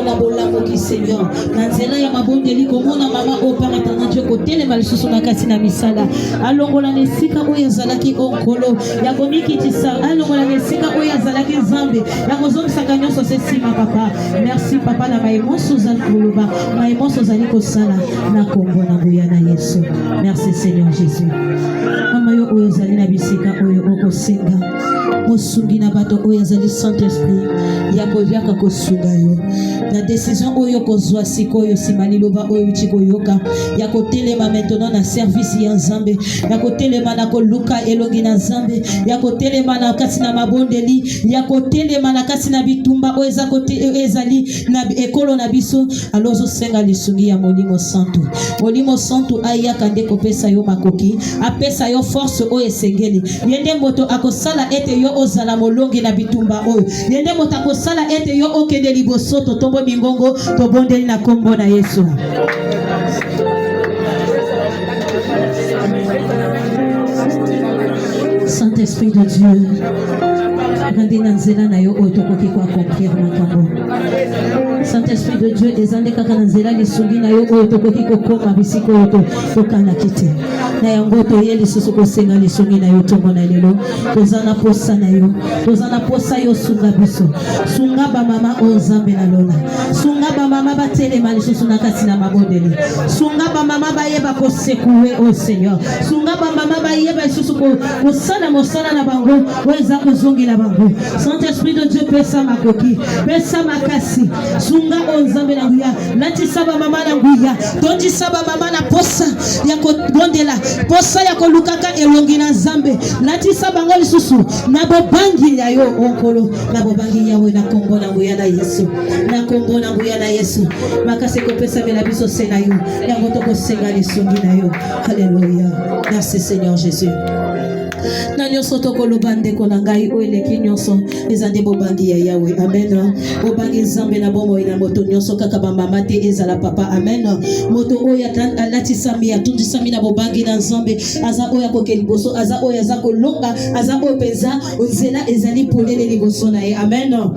na bolango ki Seigneur na nzela ya mabondeli komona mama o par éternel Dieu kotele malisusu na kati na misala alongola nesika oyo ezalaki onkolo ya komiki tisa alongola nesika oyo ezalaki nzambe ya kozongisaka nyonso sesima papa merci papa na mayemoso ozali koloba mayemoso ozali kosala na kombo na nguya na Yesu merci Seigneur Jésus mama yo oyo ezali na bisika oyo okosenga mosungi na bato oyo ezali Saint-Esprit ya koviaka kosunga yo na décision oyo kozwa sikoyo nsima liloba oyo uti koyoka ya kotelema maintenant na service ya nzambe ya kotelema na koluka elongi na nzambe ya kotelema na kati na mabondeli ya kotelema na kati na bitumba oyo ezali na ekolo na biso alors osenga lisungi ya molimo santo ayaka nde kopesa yo makoki apesa yo force oyo esengeli yende moto akosala ete yo ozala molongi na bitumba oyo yende moto akosala ete yo okende liboso totombo mingongo tobondeli na kombo na Yesu. Saint-Esprit de Dieu, regardez dans zela na yo otokoki kwa accomplir makambo. Saint-Esprit de Dieu, ezande kaka na zela lisungi na yo otokoki kokoma bisiko oto tokana kite. Na yango to ye lisusu kosenga lisungi na yo tomona lelo. Tozana posa na yo. Tozana posa yo sunga biso. Sunga ba mama o nzambe na lola. Sunga ba mama ba telema lisusu na kati na mabondeli. Sunga ba mama ba yeba ko sekoué au Seigneur. Sunga ba mama ba yeba lisusu ko sala mosala na bango weza kozongi na bango. Saint-Esprit de Dieu pesa makoki, pesa makasi. Sunga o nzambe na nguya. Lati saba mama na nguya. Tondi saba mama na posa ya ko bondela. Posa ya ko lukaka elongi na nzambe. Lati saba ngo lisusu na bobangi ya yo onkolo. Na bobangi ya we na kombo na nguya na Yesu. Na kombo na nguya na Yesu. Makase ko pesa mela biso sena yo. Ya ngoto ko senga lisungi na yo. Alléluia. Merci Seigneur Jésus. Na nyonso tokoloba ndeko na ngai oyo eleki nyonso ezande bobangi ya Yawe amen bobangi nzambe na bomoi na moto nyonso kaka bamama te ezala papa amen moto oyo alatisami atundisami na bobangi na nzambe aza oyo akoke liboso aza oyo aza kolonga aza oyo penza nzela ezali polele liboso na ye amen na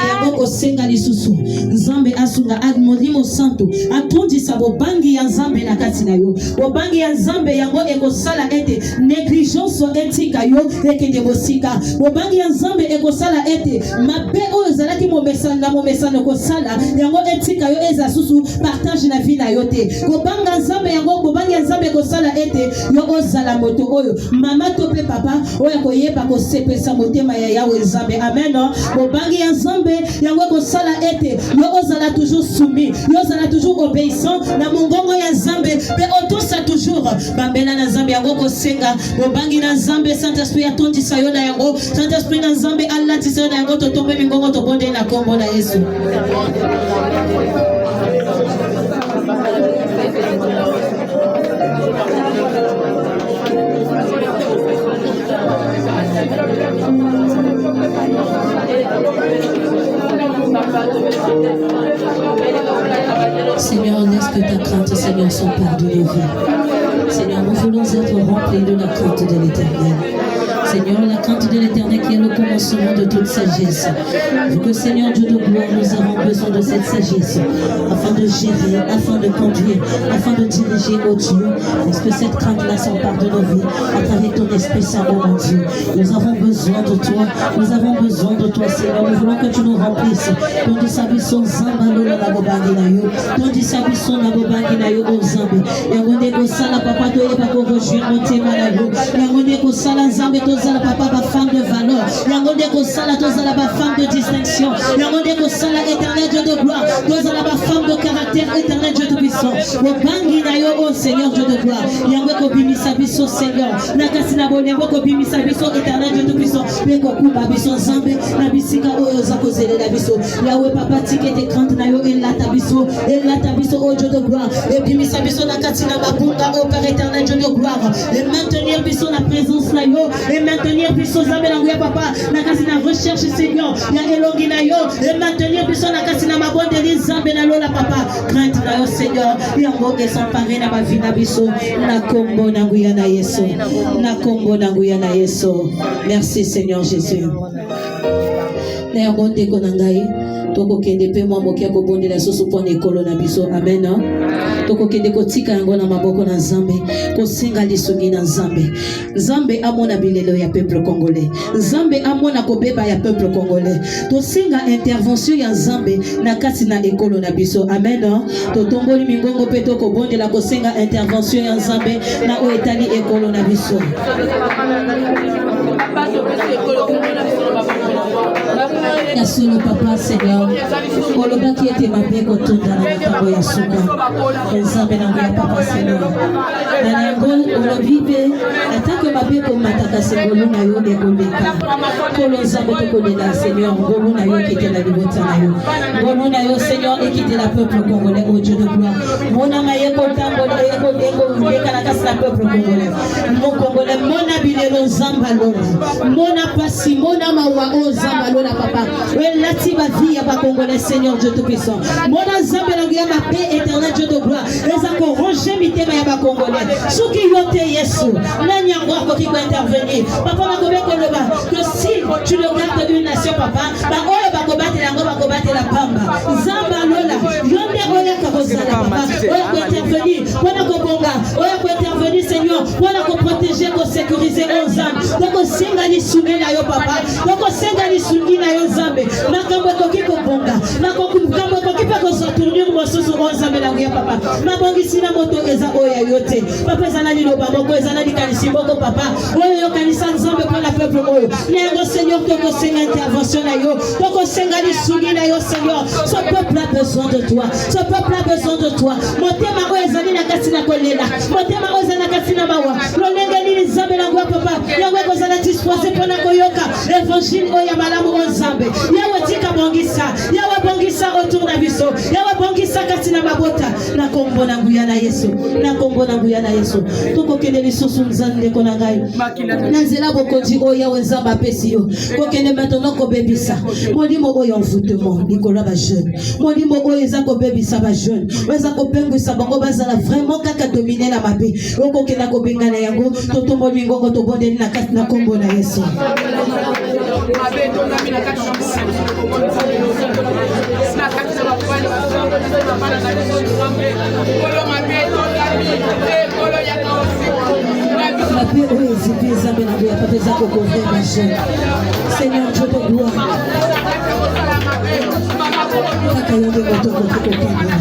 yango kosenga lisusu nzambe asunga molimo santo atundisa bobangi ya nzambe na kati na yo bobangi ya nzambe yango ekosala ete négligence etika yo ekende bosika bobangi ya nzambe ekosala ete mabe oyo zalaki momesano kosala yango etika yo eza susu partage na vie na yo te bobanga nzambe yango bobangi ya nzambe ekosala ete yo ozala moto oyo mama to pe papa oyo koyeba kosepesa motema ya Yawe nzambe amen bobangi ya nzambe yango ekosala ete yo ozala toujours soumis yo ozala toujours obéissant na mongongo ya nzambe pe otosa toujours bambela na nzambe yango kosenga bobangi na nzambe Saint-Esprit atondisa yo na yango Saint-Esprit na nzambe alatisa yo na yango totombe mingongo tobonde na kombo na Yesu. Seigneur, laisse que ta crainte, Seigneur, s'empare de nos vies. Seigneur, nous voulons être remplis de la crainte de l'Éternel. Seigneur, la crainte de l'Éternel qui est le commencement de toute sagesse. Vu que Seigneur Dieu de gloire, nous avons besoin de cette sagesse afin de gérer, afin de conduire, afin de diriger, oh Dieu. Est-ce que cette crainte-là s'empare de nos vies à travers ton Esprit Saint, oh mon Dieu. Nous avons besoin de toi. Nous avons besoin de toi, Seigneur. Nous voulons que tu nous remplisses. Tondi sabiso zambalo na bobangi na yo. Tondi sabiso na bobangi na yo o zambe. Yangonde ko sala papa to yeba ko rejoindre motema na yo. Yangonde ko sala zambe to zala papa ba femme de valeur. Yangonde ko sala to zala ba femme de distinction. Yangonde ko sala éternel Dieu de gloire. To zala ba femme de caractère éternel Dieu tout puissant. Bobangi na yo o Seigneur Dieu de gloire. Yango ko bimisa biso Seigneur. Na kasina bo yango ko bimisa biso éternel Dieu tout puissant. Pe ko kuba biso zambe na bisika oyo za kozele la biso. Yawe papa tike te crainte na yo elata biso o Dieu de gloire. Et bimisa biso na katina babunga o Père éternel Dieu de gloire. Et maintenir biso na présence na yo et maintenir biso zambe na nguya papa na kasina recherche Seigneur ya elongi na yo et maintenir biso na kasina mabonde li zambe na lola papa crainte na yo Seigneur yango esampare na bavi na biso na kombo na nguya na Yesu na kombo na nguya na Yesu. Merci Seigneur Jésus. Na yango ndeko na ngai toko kende pe mwa mokia ko bondela soso pona ekolo na biso amen toko kende ko tika yango na maboko na Nzambe ko singa lisungi na Nzambe Nzambe amona bilelo ya peuple congolais Nzambe amona ko beba ya peuple congolais to singa intervention ya Nzambe na kati na ekolo na biso amen to tomboli mingongo pe toko bondela ko singa intervention ya Nzambe na o etali ekolo na biso ya solo papa Seigneur oloba ki ete mabe kotonda na makambo ya suka Nzambe na ya papa Seigneur na yango olobi pe atake mabe komataka sengolo na yo ekoleka kolo Nzambe tokolela Seigneur ngolu na yo kite na libota na yo ngolu na yo Seigneur ekite la peuple congolais au Dieu de gloire mona maye kotambola eko yeka na kasi la peuple congolais mon congolais mona bilelo Nzamba lola mona pasi mona mawa o Nzamba lola papa relati ba vie ya ba congolais Seigneur Dieu tout-puissant mona Nzamba la guya ma paix éternelle Dieu de gloire eza ko ronger mitema ya ba congolais soki yote Yesu nani yango ko ki intervenir papa na ko beko loba que si tu le gardes d'une nation papa ba oyo ba ko batela ngo ba ko batela pamba Nzamba lola yonde oya ka kozala papa oya ko intervenir pona ko bonga oya ko intervenir Seigneur pona ko protéger ko sécuriser aux âmes donc singa ni sungi na yo papa donc singa ni sungi na yo Nzambe makambo ko ki ko bonga makambo ko ki pa ko so tournure mo so aux Nzambe la ya papa mabongisi na moto eza oya yote papa ezana ni loba moko ezana ni kanisi moko papa oyo yo kanisa Nzambe pour la peuple oyo nengo Seigneur to ko singa intervention na yo to ko singa ni sungi na yo Seigneur ce peuple a besoin de toi ce peuple a besoin de toi motema oyo ezali na kasi na kolela motema oyo ezali na kasi na bawa lolenge ni Nzambe la ngwa papa yango kozala disposé pona koyoka évangile oyo malamu o Nzambe yawe tika bongisa autour na biso yawe bongisa kasi na mabota na kombo na nguya na Yesu na kombo na nguya na Yesu toko kende lisusu Nzambe ko na ngai na nzela bokonzi oyo yawe Nzambe apesi yo kokende maintenant ko bebisa molimo oyo envoûtement likolo ba jeune molimo oyo eza ko bebisa ba jeune eza ko pengwisa bango bazala vraiment kaka dominer na mabe okokenda ko bengana yango totombo mingongo to bondeli na kati na kombo na Yesu la paix oyo ezipi Nzambe na boya papa eza kokovre ba jeune Seigneur Dieu de gloire kaka yo nde moto kokokokabela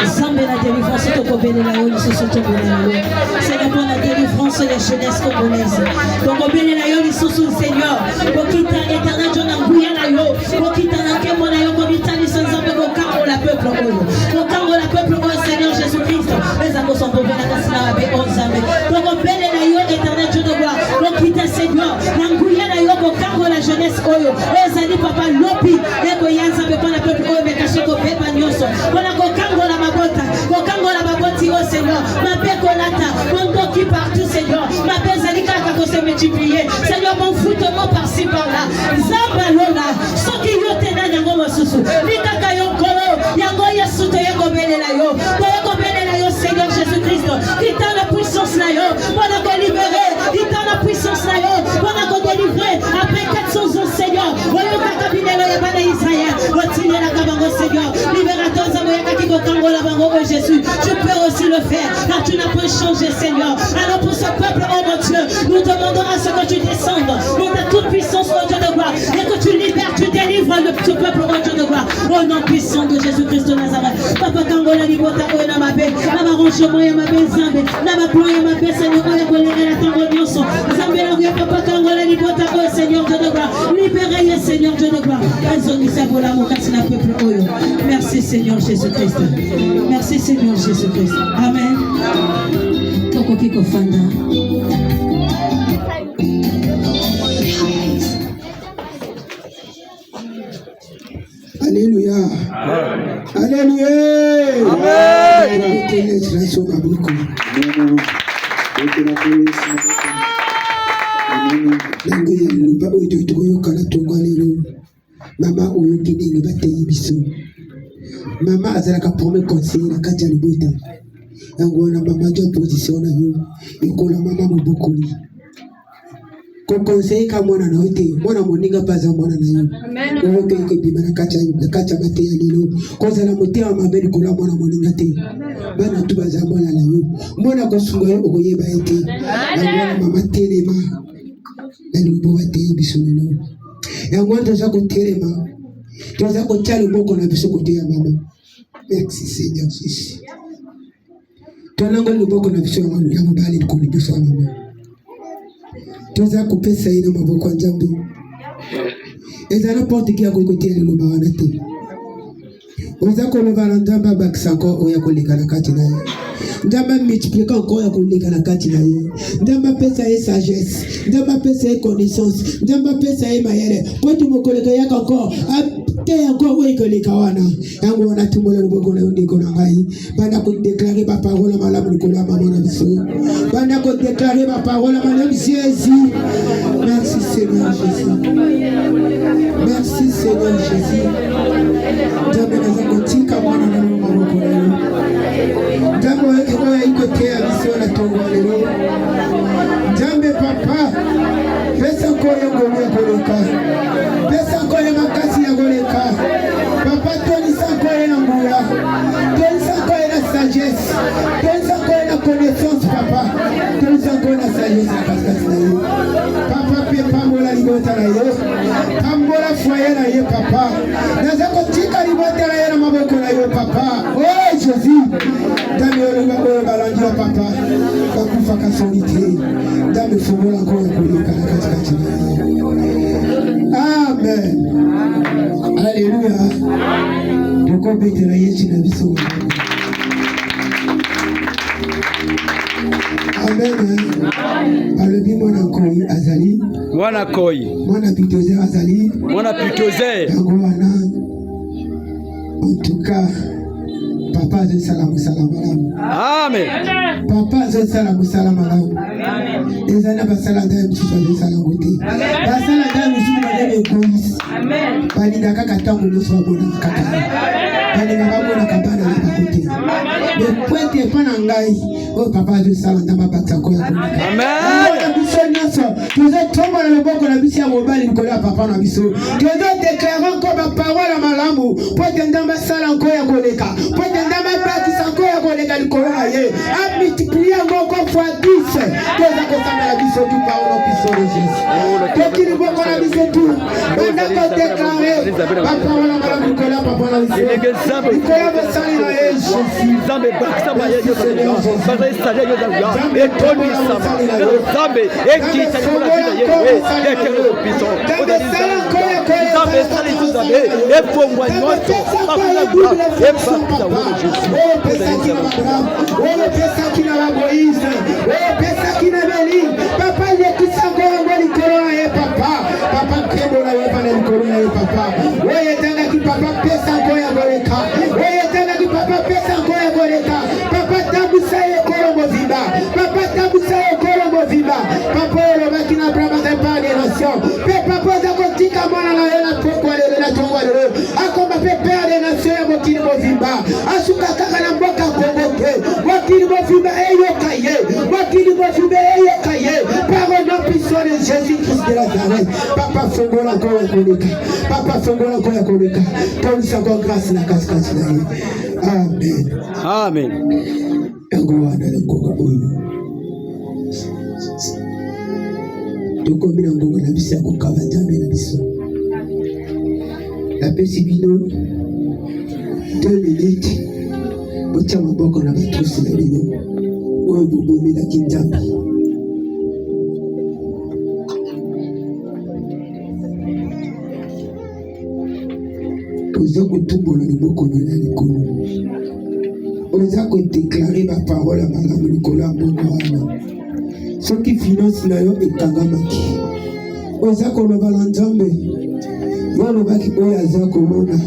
Nzambe na délivrance tokobelela yo lisusu tobelela yo Seigneur pour la délivrance ya jeunesse congolaise tokobelela yo lisusu Seigneur kokita éternel Dieu na nguya na yo kokita na nkembo na yo komitalisa Nzambe kokangola peuple oyo kokangola peuple oyo Seigneur Jésus Christ eza kosambovela kasi na mabe o Nzambe tokobelela yo éternel Dieu de gloire kokita Seigneur na nguya na yo kokangola jeunesse oyo ezali papa lopi eko ya Nzambe mpona peuple oyo mekashe kobeba nyonso mpona kokangola maboti o Seigneur mabe kolata mondoki partout Seigneur mabe ezali kaka kose multiplier Seigneur bonfoutement par-ci par-là Nzamba lola soki yo te na yango mosusu likaka yo nkolo yango Yesu toyekobelela yo Seigneur Jésus Christ kita la puissance na yo mpona kolibere kita la puissance na yo mpona kodélivrer après 400 ans Seigneur oyokaka bilelo ya bana Israël otinelaka bango Seigneur libérateur Nzambe oyakaki kokangola bango o Jésus tu peux aussi le faire car tu n'as pas changé Seigneur alors pour ce peuple oh mon Dieu nous demandons à ce que tu descendes dans ta toute puissance oh Dieu de gloire et que tu libères tu délivres ce peuple oh Dieu de gloire au nom puissant de Jésus Christ de Nazareth papa kangola libota oyo na mabe na marangement ya mabe Nzambe na baplan ya mabe Seigneur oyo kolengela tango nyonso Nzambe na nguya papa kangola libota oyo Seigneur Dieu de gloire libérez Seigneur Dieu de gloire ezongisa bolamu kati na peuple oyo merci Seigneur Jésus Christ merci Seigneur Jésus Christ amen tokoki kofanda Alléluia. Alléluia. Mama oyokini batei biso. Mama azalaka premier conseiller na kati ya libota. Yango na mama jo position na yo. Ekola mama mobokoli. ko conseil ka mwana na ote mwana moninga paza mwana na yo amen oke ko bimana kacha bate ya lilo ko zala motema mabeli ko la mwana moninga te bana tu baza mwana na yo mwana ko sunga yo okoyeba ete na mama telema na lubo bate bisono ya ngwanda za ko telema toza ko talo boko na biso ko te ya mama merci Seigneur Jésus tonango luboko na biso ya mobali ko biso ya mama toza kopesa ina maboko Nzambe ezana porte ki akokotia lelo bawana te oza koloba na Nzambe bakisako oya koleka na kati na ye Nzambe multiplier encore ya koleka na kati na ye Nzambe pesa ye sagesse Nzambe pesa ye connaissance Nzambe pesa ye mayele po tu mokoleka yaka encore te encore oya koleka wana yango wana tumola luboko na ndeko na ngai bana ko déclarer ba parole malamu likolo mama na biso bana ko déclarer ba parole malamu Jésus. Merci Seigneur Jésus. Merci Seigneur Jésus. Nzambe nazakotika mwana na maboko na yo Nzambe oyo ikote ya biso na tongo lelo Nzambe papa pesa koyo ngolu ya koleka pesa koyo makasi ya koleka papa tonisa koyo na ngula tonisa koyo na sagesse tonisa koyo na connaissance papa tonisa koyo na sagesse na kaskasi na yo papa pe pambola libota na yo pambola foyer na ye papa naza kotika libota na ye na maboko na yo papa oh Jésus Dame oyo balandi yo papa bakufa kasoni te Dame fungola ngoya koleka na katikati na yo amen Alléluia tokobetela Yesu na biso amen alobi mwana nkoi azali mwana koi mwana pitozer azali mwana pitozer yango wana en tout cas papa azosala mosala malamu amen papa azosala mosala malamu ezali na basala nzambe mosusu azosala ngo te basala nzambe mosusu badebe egoïste balingaka kaka ntango nyonso babonaka kaka balingaka babonaka bana na bango te epoete epa na ngai oyo papa azosala nzambe abakisa koya koleka biso nyonso tozotombola loboko na biso ya mobali likolo ya papa na biso tozodeklare nko baparole malamu po ete nzambe asala nko ya koleka po ete nzambe abakisa nko ya koleka likolo na ye amultiplie ngoko fois 10 toza kosambela biso tu paolo biso de Jésus toki liboko na biso tu banda kodeklare baparole malamu likolo ya papa na biso likolo ya bosali na ye Jésus nzambe bakisa bayeyo bazali sagesse yo za etonisama nzambe ekita likolo ya yewe ekelo biso nzambe sali nzambe efongwa nyonso bakuna gura ebakisa wo Jésus pesaki na bamoïse pesaki na beli papa yekisako yango likolo na ye papa papa nkembo na ye bana likolo na ye papa oyo etangaki papa pesa ngo ya koleka oyo etangaki papa pesa ngo ya koleka papa tambusa ye kolo mozimba papa tambusa ye kolo mozimba papa olobaki na Abraham pas des nations pe papa oza kotika mwana na ye na pokwa lelo na tongo lelo akoma pe père des nations ya mokili mozimba asuka kaka na mboka Kongo te mokili mozimba eyoka ye mokili mozimba eyoka ye par le nom puissant de Jésus-Christ de Nazareth papa fongola encore ya koleka papa fongola encore ya koleka tonisa encore grâce na kaskasi na ye amen amen yango wana lekoka oyo tokomi na ngonga na biso ya kokaba Nzambe na biso napesi bino 2 minutes botia maboko na batusi na bino oyo bobomelaki Nzambe toza kotumbola liboko na likolo oza kodeklare baparole ya malamu likolo ya mboka wana soki finance na yo ekangamaki oza koloba na Nzambe yo olobaki oyo aza komona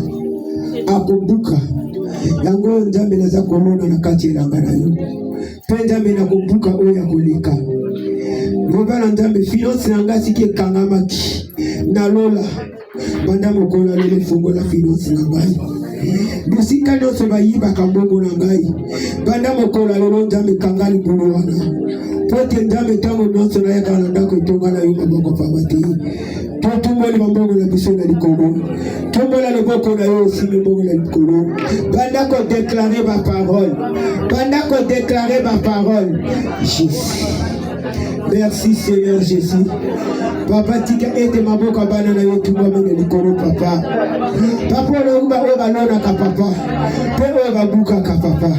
akobuka yango oyo Nzambe naza komona na kati elanga na yo mpe Nzambe nakobuka oyo akoleka loba na Nzambe finance na ngai siki ekangamaki nalola banda mokolo lelo efongola finance na ngai bisika nyonso bayibaka mbongo na ngai banda mokolo lelo nzambe kanga likolo wana po ete nzambe ntango nyonso nayaka na ndako etonga na yo maboko pamba te po tumboli mambongo na biso na likolo tombola loboko na yo osimbi mbongo na likolo banda kodeklare baparole Jésus. Merci Seigneur Jésus. Papa tika ete maboka bana na yo tumba mene likolo papa. Papa lo uba oba nona ka papa. Pe oba buka ka papa.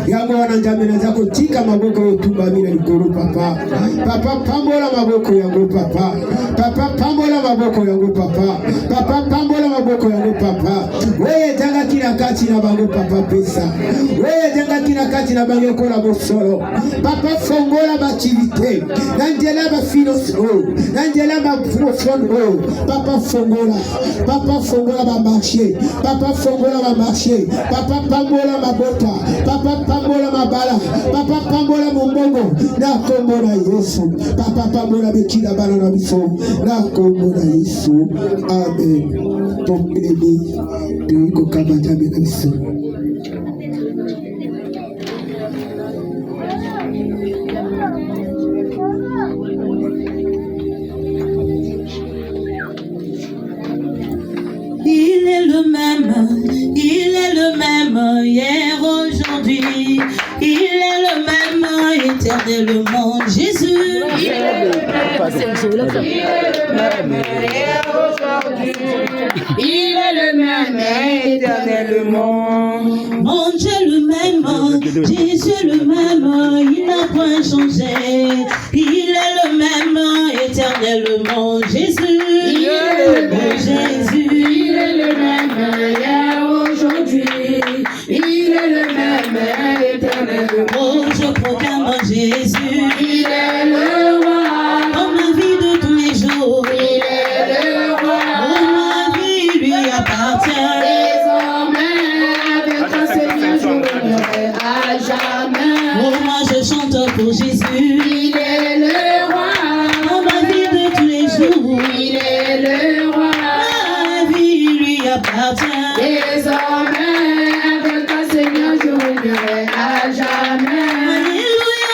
Yango wana nzambe na zako tika maboko yo tumba mene likolo papa. Papa pambola maboko yango papa. Papa pambola maboko yango papa. Papa pambola maboko yango papa. Weye janga kina kati na bango papa pesa. Weye janga kina kati na bango kola bosolo. Papa fongola activité. Nandela ba finance nandela ba promotion papa fongola ba marché papa fongola ba marché papa pambola mabota papa pambola mabala papa pambola mombongo na kombo na Yesu papa pambola bekila bana na biso na kombo na Yesu amen tokelebi tuiko kama jambe na biso. Il est le même hier, aujourd'hui. Il est le même éternellement. Jésus. Il est le même éternellement. Mon Dieu le même, Jésus le même, il n'a point changé. Il est le même éternellement. Jésus. Il est le même Jésus. Il est le même hier, aujourd'hui. Il est le même éternellement. Oh, je proclame Jésus. Il est le roi. Dans ma vie de tous les jours. Il est le roi. Oh, ma vie lui appartient. Désormais, avec un Seigneur, je régnerai à jamais. Oh, moi je chante pour Jésus. Il est le roi. Dans ma vie de tous les jours. Il est le roi. Désormais, avec un Seigneur, je régnerai à jamais. Alléluia,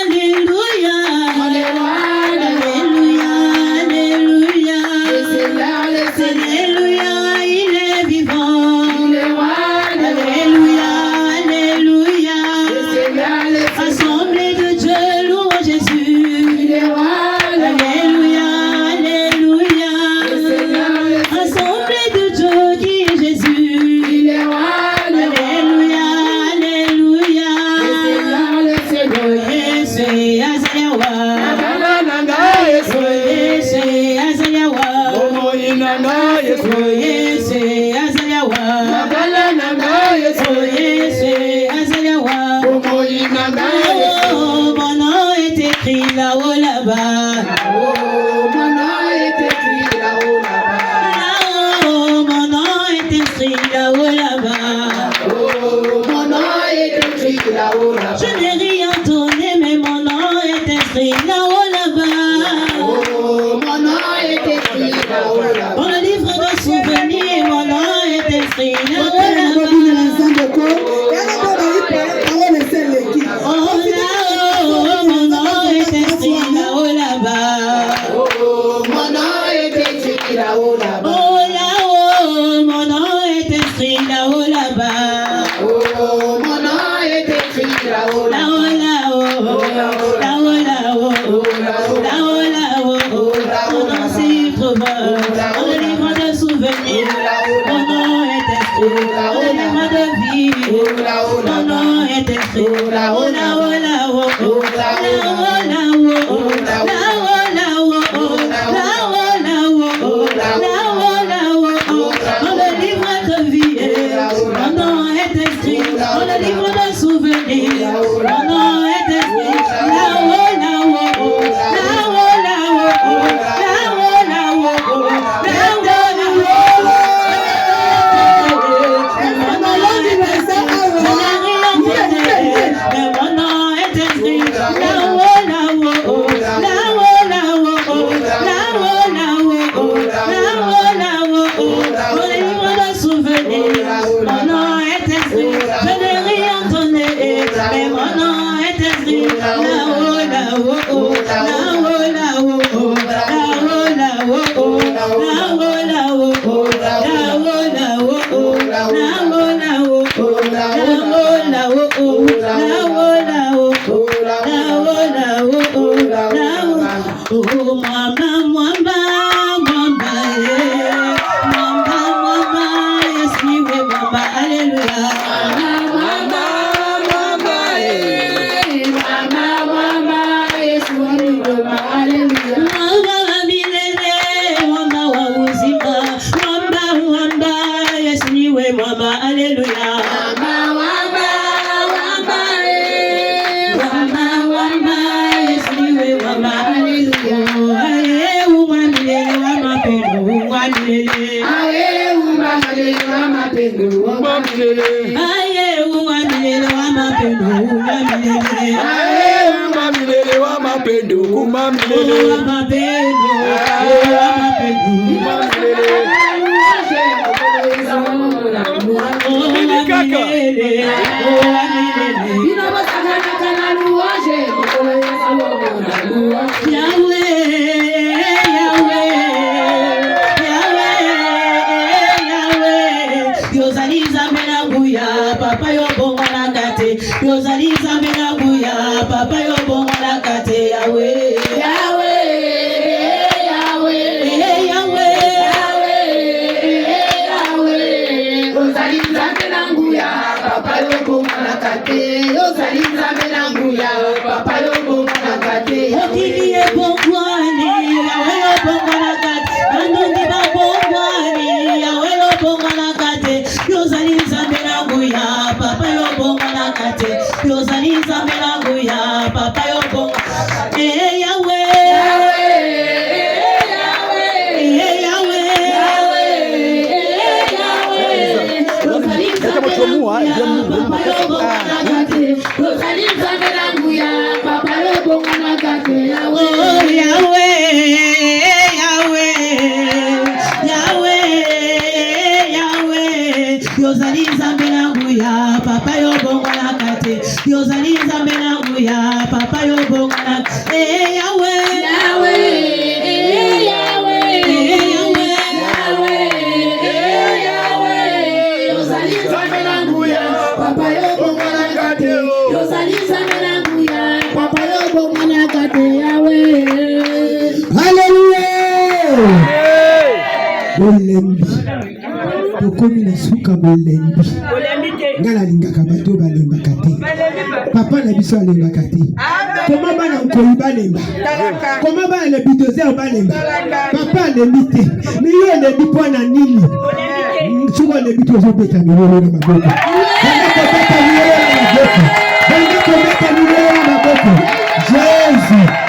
alléluia, alléluia, alléluia. Le Seigneur, alléluia, il est vivant. Il est roi, alléluia, alléluia. Le Seigneur, assemblée de Dieu, louons Jésus. Il est roi, alléluia, alléluia. Le Seigneur, assemblée de Dieu qui est Jésus. Il est roi, alléluia, alléluia. Le Seigneur, Yesu, Azayawa. Yesu, Azayawa. Yesu, Azayawa. Yesu, Azayawa. Oh, mon nom est écrit là-haut là-bas. Mon nom est écrit là-haut là-bas. Mon nom est écrit là-haut là-bas. Mon nom est écrit là-haut là-bas. Je n'ai rien donné, mais mon nom est écrit là-haut là-bas. Mon nom est écrit là-haut là-bas. Dans le livre de souvenirs, mon nom est écrit là-haut là-bas. Oh là-haut, mon nom est écrit là-haut là-bas. Mon nom est écrit là-haut là-bas. Oh là-haut, mon nom est écrit là-haut là-bas. Mon nom est écrit là-haut là-haut. Là-haut là-haut. Mon nom s'y trouve. Dans le livre de souvenirs, mon nom est écrit. Dans le livre de vie, mon nom est écrit. Là-haut là-haut. Dans le livre de vie, mon nom est écrit. Dans le livre de souvenirs, mon nom est écrit. Là-haut, là-haut. Mon Bolembi tokomi na suka bolembi ngala lingaka bato balembaka te papa na biso alembaka te koma bana nkoi balemba koma bana na bidozer balemba papa alembi te miyo elembi mpo na nini suka alembi tozobeta milolo na maboko banda kobeta milolo na maboko Jésus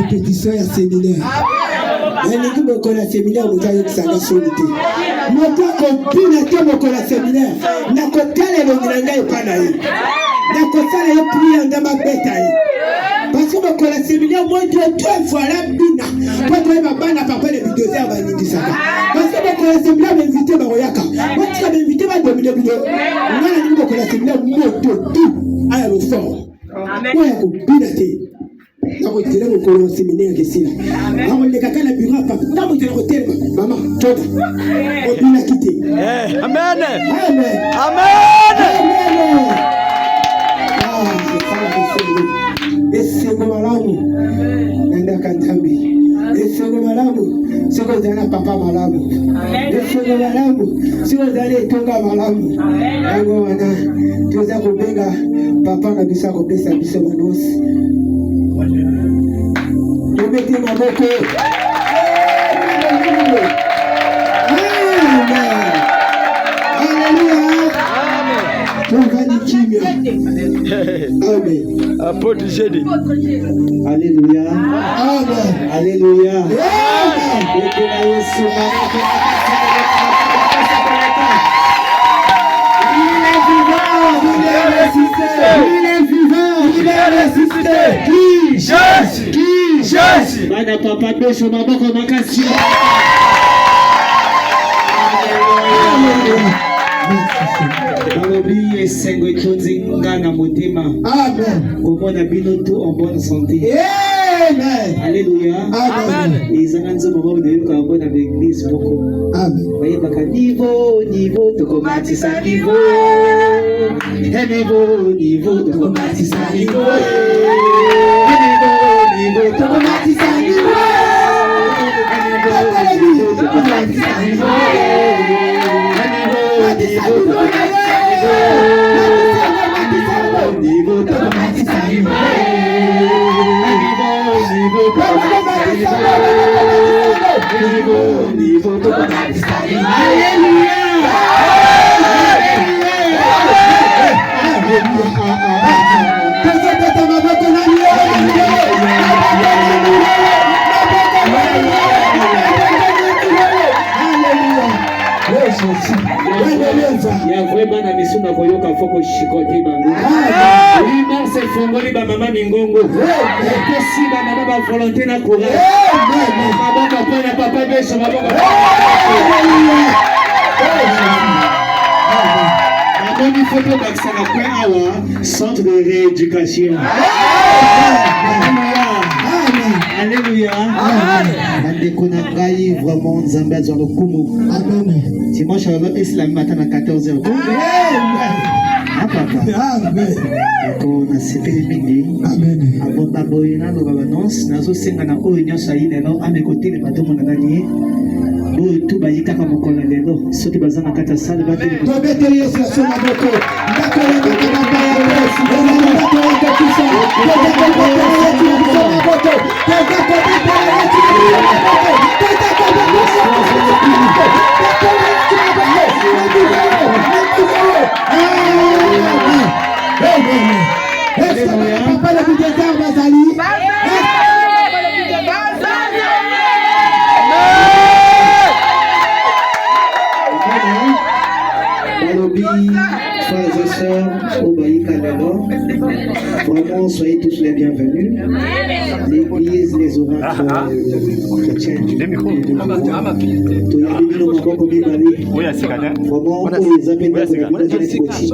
Répétition ya séminaire. Yaniki mokola séminaire mutayo kisanga solité. Mota kopina te mokola séminaire. Na kotala longinanga epana ye. Na kotala ye priya ndama beta ye. Parce que mokola séminaire moi Dieu deux fois la bina. Pas toi bana papa les vidéos ya baningisa. Parce que mokola séminaire m'inviter baroyaka. Moi tu vas m'inviter ba dominer vidéo. Ngana ni mokola séminaire moto tout à le fort. Amen. Moi kopina te. Namo tele mo ko séminaire kesila. Namo le kaka na bureau papa. Namo tele ko tele mama tota. O bina kité. Amen. Amen. Amen. Ah, c'est comme malamu. Nenda kantambi. C'est comme malamu. C'est comme dana papa malamu. C'est comme malamu. C'est comme dana tonga malamu. Ngo wana. Tuza kubenga papa na bisa ko pesa biso manosi. Mettez ma boque. Amen. Alléluia. Amen. Apôtre Jésus. Alléluia. Amen. Alléluia. Amen. Il est ressuscité. Qui? Jésus. Jésus. Bana papa besho maboko makasi. Balobi esengo etonzi ngana motema. Amen. Komona bino tout en bonne santé. Amen. Alléluia. Amen. Ezanga nzomo moko de yoka bona na église moko. Amen. Baye baka niveau tokomatisa niveau. Niveau tokomatisa niveau. Niveau tokomatisa niveau. Niveau tokomatisa niveau. Ya vraiment na misuna koyoka foko shikoti bango. Lima se fongoli ba mama mingongo. Pesi ba mama ba volonté na courage. Maboko pona papa beso maboko. Amoni photo d'accès kwa awa centre de rééducation. Alléluia. Bandeko na ngai vraiment Nzambe azwa lokumu. Amen. Dimanche alors islam matin à 14h. Amen. Papa. Amen. Ko na sepeli mingi. Amen. Abo babo ina lo baba nonce nazo senga na oyo nyosa ine no amekoti le bato mona nani. Bo tu ba yika ka mokola lelo. Soki bazana kata sale ba te. To beteli Yesu soma boko. Ndako ya mama baba ya Yesu. Ndako ya kabisa. Ndako ya soma boko. Ndako ya frères et sœurs, au Baïka d'abord, vraiment soyez tous les bienvenus. L'église, les oracles chrétiens du magasin d'armes, ce qui est ici,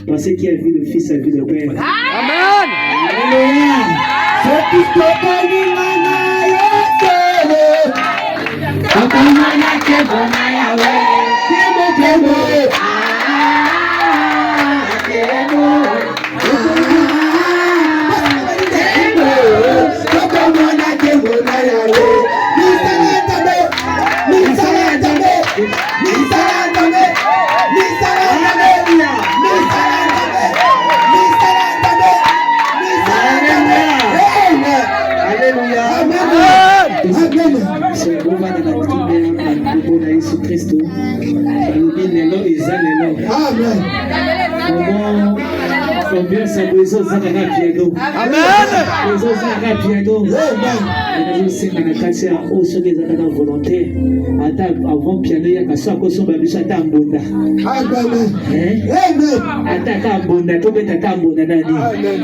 parce qu'il a vu le Fils, a vu le Père. Amen. Alléluia. Combien ça vous est piano? Amen. Les autres piano. Amen. Les autres na kati ya oso des na volonté. Ata avant piano ya kaso akoso ba biso ata mbonda. Amen. Amen. Ata ka mbonda to beta ta mbonda nani? Amen.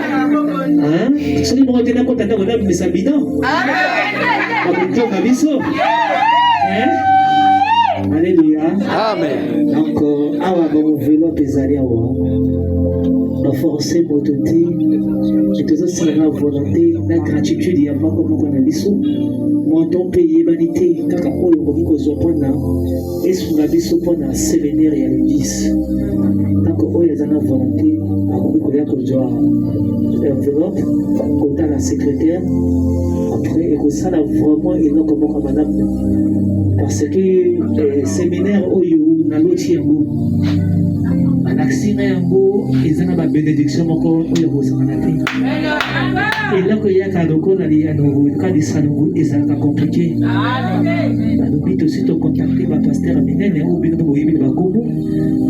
Hein? Soni mo tena ko tata ko na bisabino. Amen. Ko kabiso. Hein? Alléluia. Amen. Donc awa ba mo velo pesaria wa. Forcer mototé et tout ça c'est la volonté la gratitude il y a pas comme on a biso montant payé vanité kaka oyo boki ko zopona et sur la biso pona séminaire ya le 10 donc oyo ezana volonté akoki ko ya ko joa enveloppe kota la secrétaire après et ko ça la vraiment et non comme madame parce que séminaire oyo na loti yango Anaxina yango ezana ba bénédiction moko oyo bozana te. Et là que ya kadoko na li ano ka disanu ezana compliqué. Amen. Nous aussi de contacter ma pasteur minene ou bino boyebi ba kombo.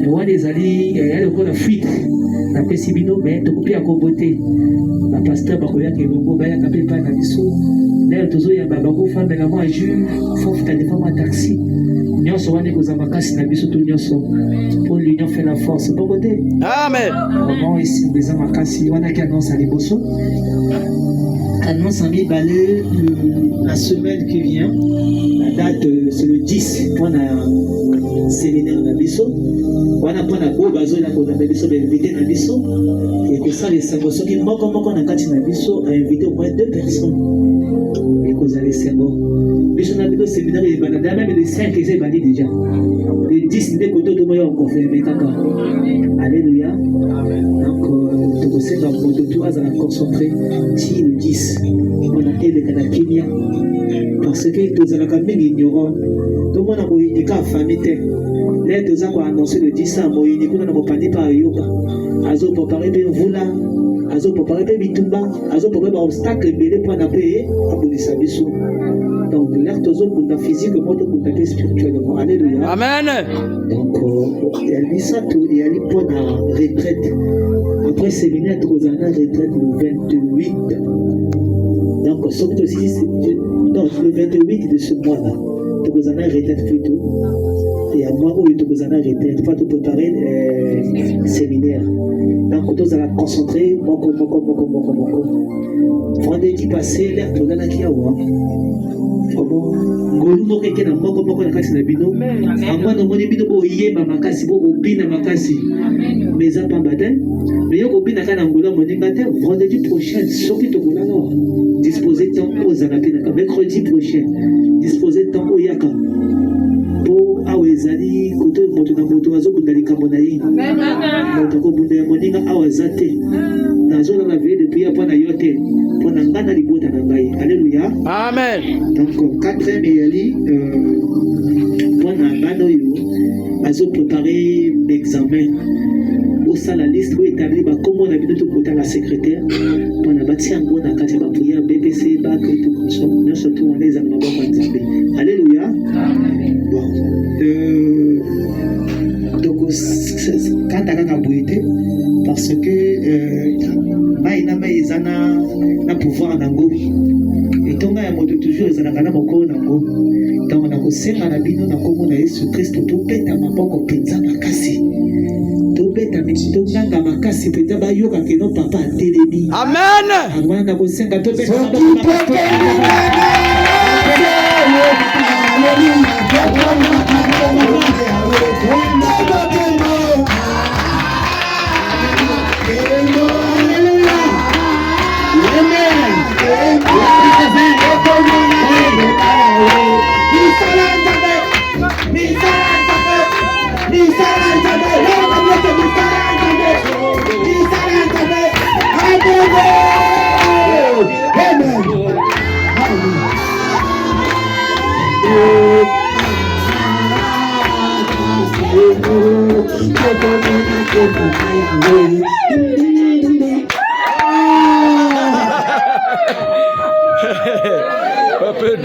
Et wa ezali ya le ko na fuite. Na pesibino mais to kopia komboté. Ma pasteur ba ko ya ke bongo ba ya ka pepa na biso. Là tozo ya ba ko fa de la moi ju faut ta de forme taxi. Nyonso wane kozamba kasi na biso to nyonso. Pour l'union fait la force. Bon côté. Amen. Comment ici les amakasi wana qui annonce à liboso. Annonce en balai la semaine qui vient. La date c'est le 10 pour un séminaire na biso. Wana pour na go bazo na ko na biso be invité na biso. Et que ça les saboso qui moko na kati na biso a invité au moins 2 personnes. Et que vous allez savoir. Biso na biso séminaire et banada même les 5 ils ont déjà. Les 10 de côté de moi on confirmé kaka. Alléluia. Donc tout ça va pour tout à la concentrer si le 10 on a été le Kenya parce que tous les camarades ignorants tout le monde a eu des cas famille là tous ont annoncé le 10 ça moi il qu'on a pas parlé par yoga azo préparer bien voula azo préparer bien bitumba azo préparer obstacle belé pour na payer abonisa biso. Donc, l'air pour la physique, pour la spirituellement. Alléluia. Amen. Donc, il y a dit ça, il y a dit pour la retraite. Après séminaire, nous avons retraite le 28. Donc, surtout aussi, donc, le 28 de ce mois-là, nous avons retraite plutôt. Et à moi, où nous avons retraite, il faut préparer le séminaire. Donc, nous allons concentrer, vendredi passé, l'air pour la Kiawa. Golu moko ke na moko na kati na bino amwa no moni bino bo yeba makasi bo obina makasi mais à pas matin mais yo obina kana ngolo moninga te vendredi prochain soki to kolana disposer temps aux anapina mercredi prochain disposer temps au yaka po awezali koto moto na moto azo kundali kamona yi moto ko bunda moninga awazate nazo na vie depuis apa na yote pona ngana libota na ngai. Alléluia. Amen. Donc 4e yali pona bano yo azo préparer l'examen au ça la liste où établi ba comment na bino to kota la secrétaire pona bati yango na kati ba prière BPC ba que tout comme ça surtout on les a mabo nzambe. Alléluia. Bon donc quand tu as boité parce que maïna maïzana na pouvoir nango et tonga ya moto toujours ezalaka na moko nango donc na kosenga na bino na kombo na Yesu Kristo tobeta maboko penza makasi tobeta mito nanga makasi penza bayoka keno papa atelemi. Amen. Amana na kosenga tobeta maboko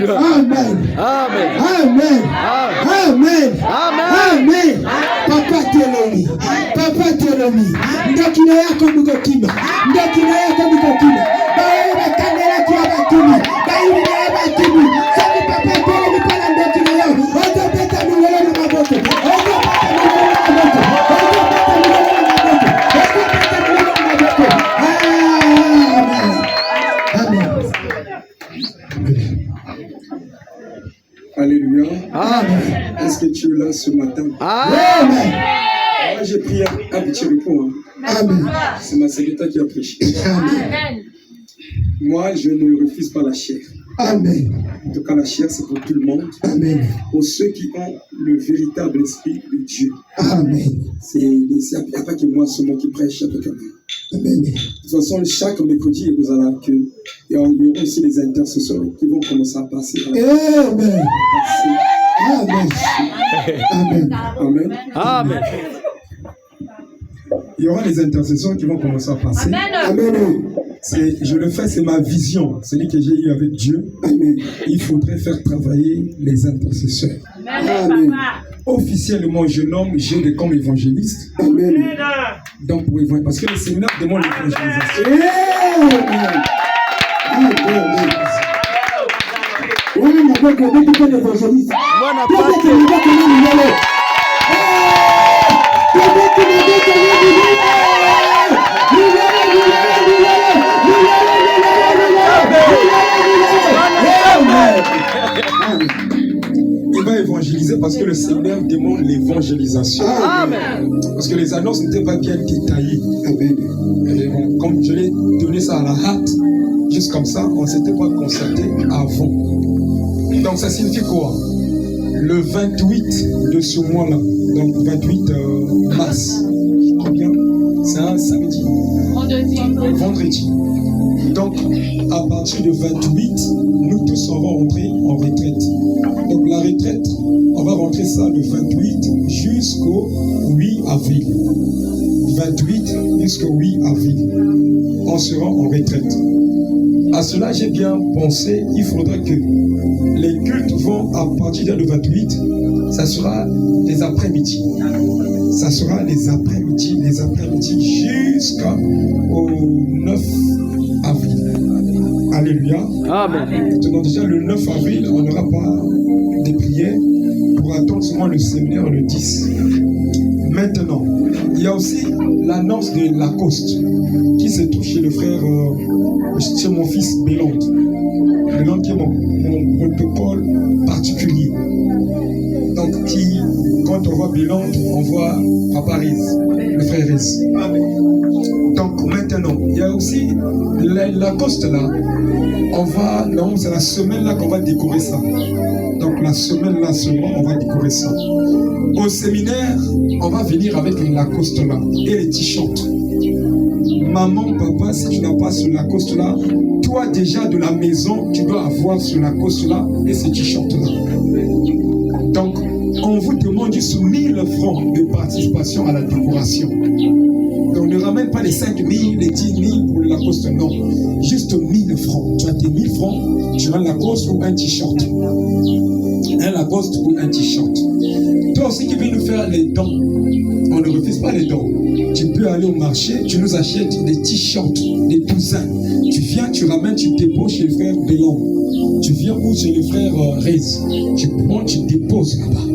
Amen. Amen. Amen. Amen. Amen. Papa Telomi. Papa Telomi. Ndakina yako mko kima. Ndakina yako mko kima. Bae kandela kwa batumi. Bae ya batumi. Sabi papa Telomi pala ndakina yao. Ogo beta mwele na maboko. Ogo beta mwele na maboko. Ogo beta mwele na maboko. Ogo beta mwele na maboko. Amen. Amen. Alléluia. Amen. Est-ce que tu es là ce matin? Amen. Moi, j'ai prié un petit repos. Amen. C'est ma secrétaire qui a prêché. Amen. Moi, je ne refuse pas la chair. Amen. En tout cas, la chair, c'est pour tout le monde. Amen. Pour ceux qui ont le véritable esprit de Dieu. Amen. Il n'y a pas que moi seulement qui prêche avec moi. Amen. De toute façon, chaque mercredi, vous allez que il y aura aussi les intercesseurs qui vont commencer à passer. Amen. Amen. Amen. Amen. Amen. Il y aura les intercesseurs qui vont commencer à passer. Amen. Je le fais, c'est ma vision, celui que j'ai eu avec Dieu. Amen. Il faudrait faire travailler les intercesseurs. Amen. Officiellement, je nomme G comme évangéliste. Amen. Donc, pour évangéliser, parce que le séminaire demande l'évangélisation. Amen. Amen. Oui, ma bonne, on peut l'évangéliste. Moi, n'a pas Peut-être que nous devons nous aller. Peut-être que nous devons Il va évangéliser parce que le Seigneur demande l'évangélisation. Amen. Parce que les annonces n'étaient pas bien détaillées. Amen. Et bon, comme je l'ai donné ça à la hâte, juste comme ça, on ne s'était pas concerté avant. Donc ça signifie quoi? Le 28 de ce mois-là, donc 28 mars, je crois bien, c'est un samedi. Vendredi. Donc, à partir de 28, nous tous, on va rentrer en retraite. Donc, la retraite, on va rentrer ça le 28 jusqu'au 8 avril. 28 jusqu'au 8 avril. On sera en retraite. À cela, j'ai bien pensé, il faudrait que les cultes vont, à partir du 28, ça sera des après-midi. Ça sera les après-midi jusqu'au 9 avril. Alléluia. Amen. Maintenant, déjà le 9 avril, on n'aura pas de prières pour attendre seulement le séminaire le 10. Maintenant, il y a aussi l'annonce de Lacoste qui se trouve chez le frère, chez mon fils Bélande. Bélande qui est mon protocole particulier. Donc, quand on voit Bélande, on voit Papa Riz, le frère Riz. Donc, maintenant, il y a aussi Lacoste là. Non, c'est la semaine là qu'on va décorer ça. Donc, la semaine là seulement, on va décorer ça. Au séminaire, on va venir avec le Lacoste là et les t-shirts. Maman, papa, si tu n'as pas ce Lacoste là, toi déjà de la maison, tu dois avoir ce Lacoste là et ce t-shirt là. Donc, on vous demande juste 1000 francs de participation à la décoration. Donc, ne ramène pas les 5 000, les 10 000 pour le Lacoste, non. Juste 1000 francs. Tu as tes 1000 francs, tu as un Lacoste ou un t-shirt. Un Lacoste ou un t-shirt. Toi aussi qui veux nous faire les dons, on ne refuse pas les dons. Tu peux aller au marché, tu nous achètes des t-shirts, des douzains. Tu viens, tu ramènes, tu déposes chez le frère Bélan. Tu viens ou chez le frère Rez. Tu prends, tu déposes là-bas.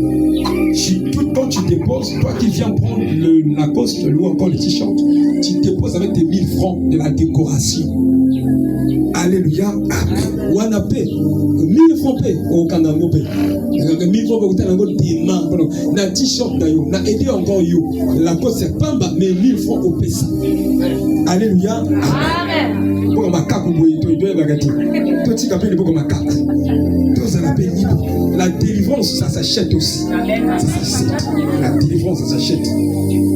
Quand tu déposes, toi qui viens prendre le Lacoste ou encore le t-shirt, tu déposes avec tes 1000 francs de la décoration. Alléluia. Amen. Wanape. 1000 francs paye au Canada. 1000 francs paye au na t-shirt na yo, na aider encore yo. Lacoste c'est pamba, mais 1000 francs au pesa. Alléluia. Amen. Pour ma cape boy, tu dois bagati. Toi tu capes pour ma cape. Toi ça l'appelle libre. La délivrance ça s'achète aussi. Ça s'achète. La délivrance ça s'achète.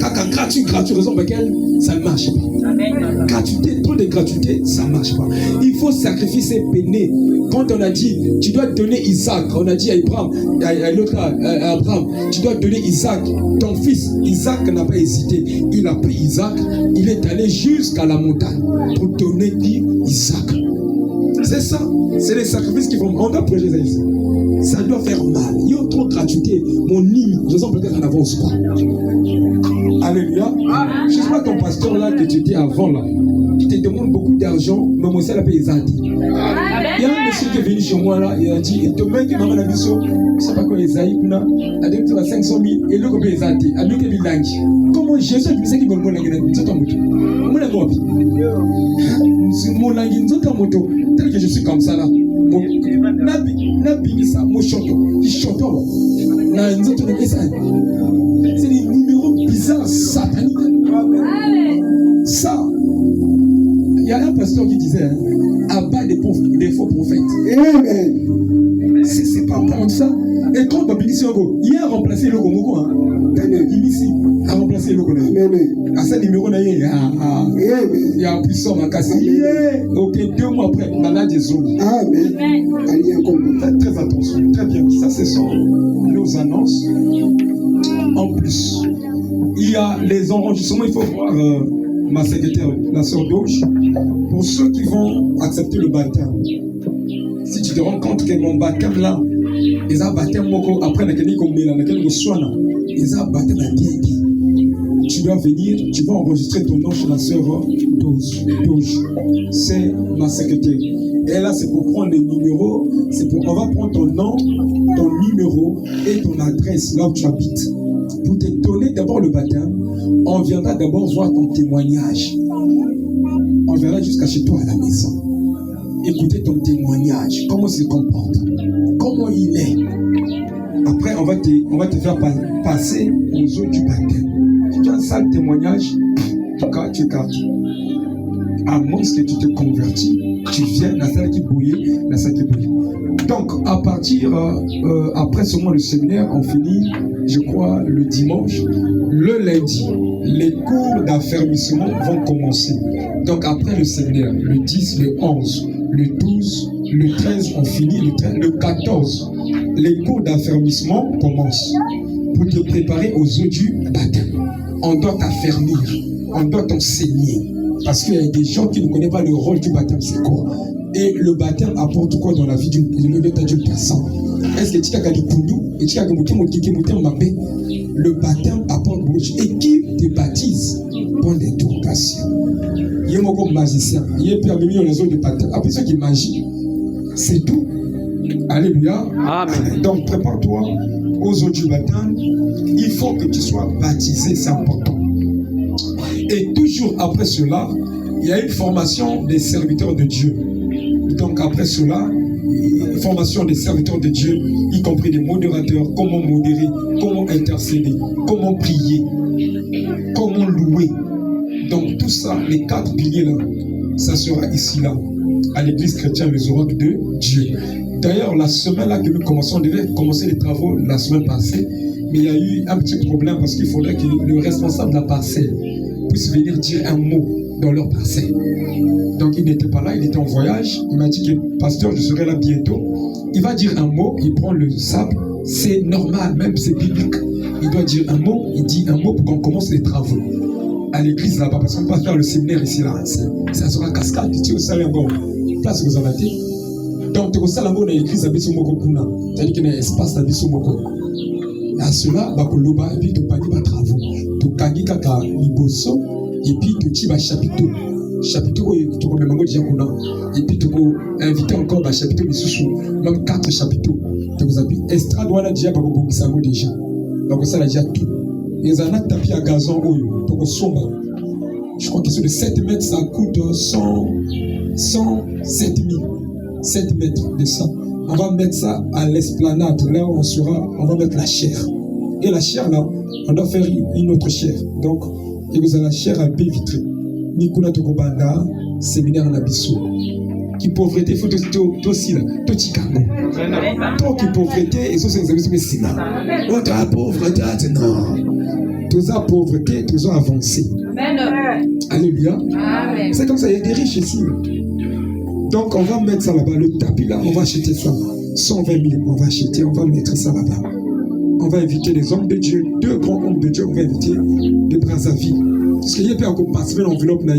Caca gratuit, raison pour laquelle ça ne marche pas. gratuité, trop de gratuité, ça ne marche pas. Il faut sacrifier péné. Quand on a dit, tu dois donner Isaac, on a dit à Abraham, à l'autre Abraham, tu dois donner Isaac, ton fils. Isaac n'a pas hésité. Il a pris Isaac, il est allé jusqu'à la montagne pour donner Isaac. C'est ça, c'est les sacrifices qui vont. On doit prêcher ça ici. Ça doit faire mal. Il y a trop de gratuité. Mon nid, je sens peut-être en avance pas. Alléluia. Je ne sais pas ton pasteur là que tu étais avant là, qui te demande beaucoup d'argent, mais moi ça l'a payé Zadi. Il y a un monsieur qui est venu chez moi là, il a dit, et demain que maman a dit ça, je ne sais pas quoi Esaïe, a dit 500 000, et le copain Zadi, a dit que Bilangi. Comment Jésus dit ça qui veut me languer dans tout moto. Mon langue, mon langue, dans moto, tel que je suis comme ça là. Nabi ça, mon chanteur, il chante. C'est des numéros bizarres, sataniques. Ça, il y a un pasteur qui disait, abat des faux prophètes. Amen. C'est pas prendre ça. Et quand il a remplacé le Gomoko, il a remplacé le Gomoko. À ce numéro, il y a un puissant Makassi. Ok, 2 mois après, on a des zombies. Amen. Faites très attention. Très bien. Ça, ce sont nos annonces. En plus, il y a les enregistrements. Il faut voir ma secrétaire, la sœur Doge, pour ceux qui vont accepter le baptême. Si tu te rends compte que mon baptême là, ils ont baptême après la clinique comme là, ils ont baptême bien dit. Tu dois venir, tu vas enregistrer ton nom chez la sœur Doge. C'est ma secrétaire. Et là, c'est pour prendre les numéros, on va prendre ton nom, ton numéro et ton adresse là où tu habites. Pour te donner d'abord le baptême, on viendra d'abord voir ton témoignage. On verra jusqu'à chez toi à la maison. Écoutez ton témoignage, comment il se comporte, comment il est. Après, on va te faire passer aux eaux du baptême. Si tu as un sale témoignage, tu écartes. À moins que tu te convertis, tu viens, la salle qui bouillit, la salle qui bouillit. Donc, à partir, après seulement le séminaire, on finit, je crois, le dimanche. Le lundi, les cours d'affermissement vont commencer. Donc, après le séminaire, le 10, le 11, le 12, le 13, on finit, le 14, les cours d'affermissement commencent pour te préparer aux eaux du baptême. On doit t'affermir, on doit t'enseigner. Parce qu'il y a des gens qui ne connaissent pas le rôle du baptême, c'est quoi. Et le baptême apporte quoi dans la vie d'une personne. Est-ce que tu as du koundou et tu as le baptême apporte beaucoup de choses. Et qui te baptise pour des tourcations. Il y a un magicien, il y a un million de zone de baptême. Après ça qui est magie, c'est tout. Alléluia. Amen. Donc prépare-toi aux eaux du baptême. Il faut que tu sois baptisé, c'est important. Et toujours après cela, il y a une formation des serviteurs de Dieu. Donc après cela, formation des serviteurs de Dieu, y compris des modérateurs, comment modérer, comment intercéder, comment prier, comment louer. Donc tout ça, les 4 piliers là, ça sera ici là, à l'église chrétienne, les oracles de Dieu. D'ailleurs, la semaine là que nous commençons, on devait commencer les travaux la semaine passée, mais il y a eu un petit problème parce qu'il faudrait que le responsable de la parcelle puisse venir dire un mot dans leur parcelle. Donc il n'était pas là, il était en voyage. Il m'a dit que pasteur, je serai là bientôt. Il va dire un mot, il prend le sable. C'est normal, même c'est biblique. Il doit dire un mot, il dit un mot pour qu'on commence les travaux. À l'église là-bas, parce qu'on va faire le séminaire ici là. Ça sera cascade, tu sais, ça bon. Place que vous en avez. Donc tu sais, là, on a l'église à Bissomoko Puna. C'est-à-dire qu'il y a un espace à Bissomoko. À cela, bakoloba et puis tu pagis ba travaux. Tu kagi kaka liboso et puis tu tiba chapiteau. Chapiteau tu peux même déjà qu'on a. Et puis tu peux inviter encore ba chapiteau mais sous même 4 chapiteaux. Tu vous appuyez estrade wala déjà ba ko sango déjà. Donc ça là déjà tout. Les années tapis à gazon oyo pour somba. Je crois que sur les 7 mètres ça coûte 107 000. 7 mètres de ça. On va mettre ça à l'esplanade, là où on va mettre la chair. Et la chair là, on doit faire une autre chair. Donc, il y a la chair à baie vitrée. Nikuna Tokobanda, séminaire en Abisso. qui pauvreté faut aussi là to chikango to qui pauvreté et ça c'est mais sima on ta pauvreté non tous à pauvreté tous à avancer. Alléluia. Amen. C'est comme ça, il y a des riches ici. Donc on va mettre ça là-bas, le tapis là, on va acheter ça. 120 000, on va acheter, on va mettre ça là-bas. On va inviter les hommes de Dieu, 2 grands hommes de Dieu, on va inviter de Brazzaville. Parce qu'il n'y a pas à passer l'enveloppe là,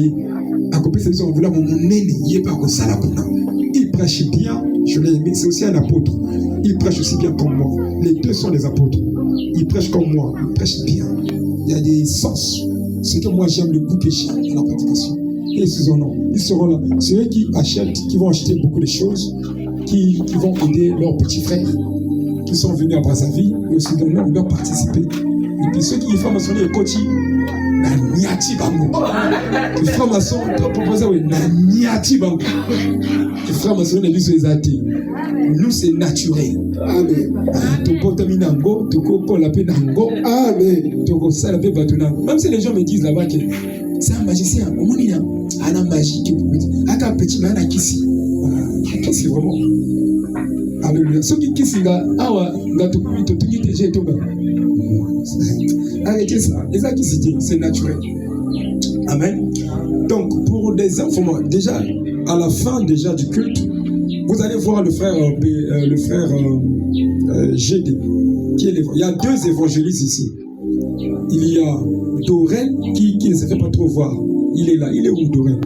à couper cette enveloppe, mon nez, il n'y a pas à ça là. Il prêche bien, je l'ai aimé, c'est aussi un apôtre. Il prêche aussi bien comme moi. Les deux sont des apôtres. Il prêche comme moi, il prêche bien. Il y a des sens. C'est que moi j'aime le goût péché à la prédication. Et ils seront là. C'est eux qui achètent, qui vont acheter beaucoup de choses, qui vont aider leurs petits frères, qui sont venus à Brazzaville, et aussi dans nous, ils doivent participer. Et puis ceux qui font maçon, les coachis, na niati bango. Les francs-maçons, tu as proposé, oui, na niati bango. Les francs-maçons, les lui, athées. Nous, c'est naturel. Amen. Toko taminango, toko kolape nango. Amen. Toko salape batunango. Même si les gens me disent là-bas que c'est un magicien, au moins il y a un magie qui peut dire, aka petit man akisi. Akisi vraiment. Alléluia. Ceux qui kissent là, awa, gato to tuki teje toba. Arrêtez ça. Les akisi c'est naturel. Amen. Donc pour des enfants, déjà à la fin déjà du culte, vous allez voir le frère GD. Il y a 2 évangélistes ici. Il y a Dorel qui ne se fait pas trop voir. Il est là. Il est où Dorel?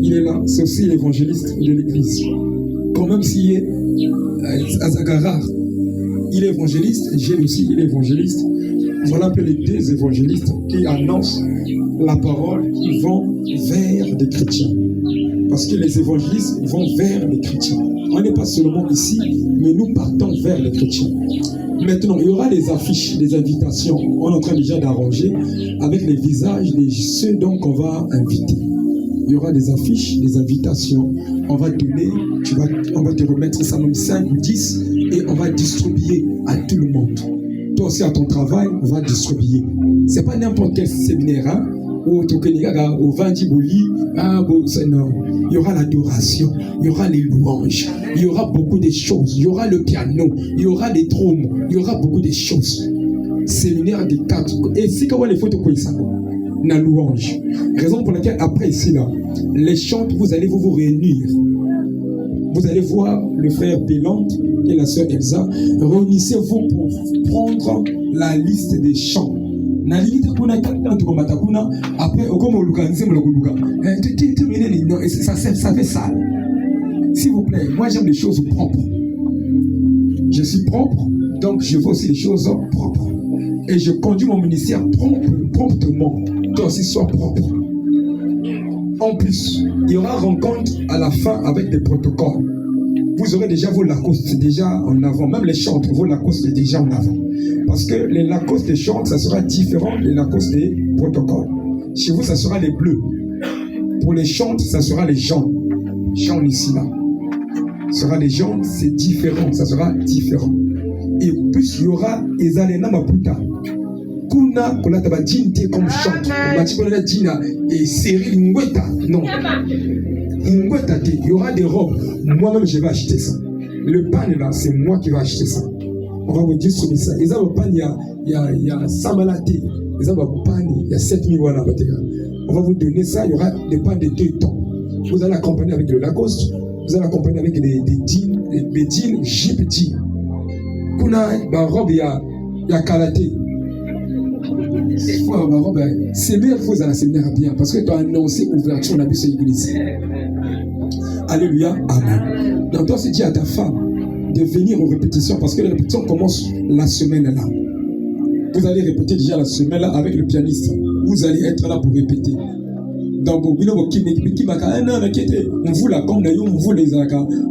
Il est là. C'est aussi l'évangéliste de l'église. Quand même s'il est à Zagarar, il est évangéliste. J'ai aussi, il est évangéliste. Voilà un peu les 2 évangélistes qui annoncent la parole qui vont vers des chrétiens. Parce que les évangélistes vont vers les chrétiens. On n'est pas seulement ici, mais nous partons vers les chrétiens. Maintenant, il y aura des affiches, des invitations. On est en train déjà d'arranger avec les visages de ceux donc qu'on va inviter. Il y aura des affiches, des invitations. On va donner, on va te remettre ça même 5 ou 10 et on va distribuer à tout le monde. Toi aussi à ton travail, on va distribuer. Ce n'est pas n'importe quel séminaire, hein? Au Vandiboli, non. Il y aura l'adoration, il y aura les louanges, il y aura beaucoup de choses, il y aura le piano, il y aura les drômes, il y aura beaucoup de choses. Séminaire des 4. Et si quand les photos comme ça, la louange. Raison pour laquelle après ici là, les chants, vous allez vous réunir. Vous allez voir le frère Bélante et la sœur Elsa. Réunissez-vous pour prendre la liste des chants. Après, ça fait sale. S'il vous plaît, moi j'aime les choses propres. Je suis propre, donc je veux aussi les choses propres. Et je conduis mon ministère promptement. Toi aussi, sois propre. En plus, il y aura rencontre à la fin avec des protocoles. Vous aurez déjà vos Lacoste déjà en avant. Même les chantres, vos Lacoste déjà en avant. Parce que les Lacoste des chantres, ça sera différent des Lacoste des protocoles. Chez vous, ça sera les bleus. Pour les chantres, ça sera les jaunes. Jaunes ici, là. Ce sera les jaunes, c'est différent. Ça sera différent. Et plus il y aura Ezalena Maputa. Kuna, qu'on a tabadjinte comme chante. On a dit et série Ngweta. Non. Il y aura des robes. Moi-même, je vais acheter ça. Le pan là, c'est moi qui vais acheter ça. On va vous distribuer ça. Les hommes pan, il y a Samalaté. Les hommes pan, il y a 7000 wana. On va vous donner ça. Il y aura des pans de 2 temps. Vous allez accompagner avec le Lacoste. Vous allez accompagner avec des jeans, des jeans, jeep jeans. Kuna, ma robe, il y a karaté. C'est bien, vous allez séminaire bien. Parce que tu as annoncé ouverture, on a vu cette église. Alléluia, amen. Donc toi, c'est dit à ta femme de venir aux répétitions parce que les répétitions commencent la semaine là. Vous allez répéter déjà la semaine là avec le pianiste. Vous allez être là pour répéter. Donc, on vous la comme on vous les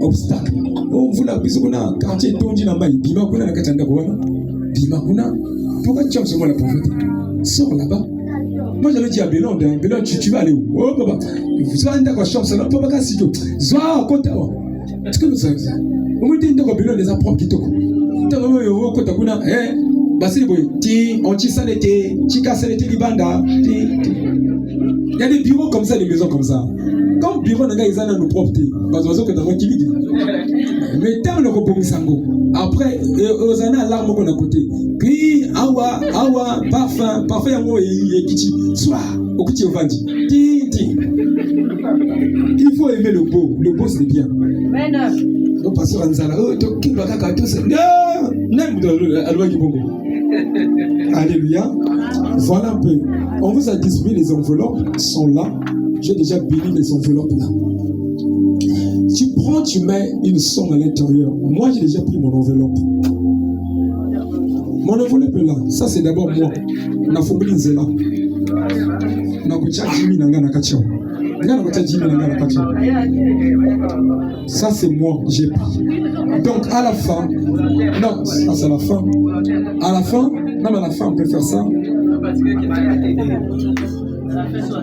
obstacles. On vous la bise on quartier tondi na mai bima kuna na katanda bona. Bima kuna. Pourquoi tu as besoin de la pauvreté? Sors là-bas. Moi j'avais dit à Bélon, tu vas aller où? Oh papa, vous allez dans la chambre, ça n'a pas de si tu vas côté. Est-ce que nous savons ça? On me dit que Bélon les a propres qui toko. Tu vas au côté kuna, basili boy, ti, on ti salete, tika salete libanda, ti. Il y a des bureaux comme ça, des maisons comme ça. Comme bureau na ils ont nos propreté parce que dans moi qui dit mais tant le repos sango après aux années alarme qu'on a côté puis awa parfum yango et kichi soit au petit ovandi ti il faut aimer le beau c'est bien donc passer en zala to kimba kaka to c'est nem de alwa kibongo. Alléluia. Voilà un peu. On vous a distribué les enveloppes, sont là. J'ai déjà béni les enveloppes là. Tu prends, tu mets une somme à l'intérieur. Moi, j'ai déjà pris mon enveloppe. Mon enveloppe est là. Ça, c'est d'abord moi. On a formé une zéla. On a coaché Jimmy Nangana Kachon. Ça, c'est moi, j'ai pris. Donc, à la fin, non, ça c'est à la fin. À la fin, même à la fin, on peut faire ça.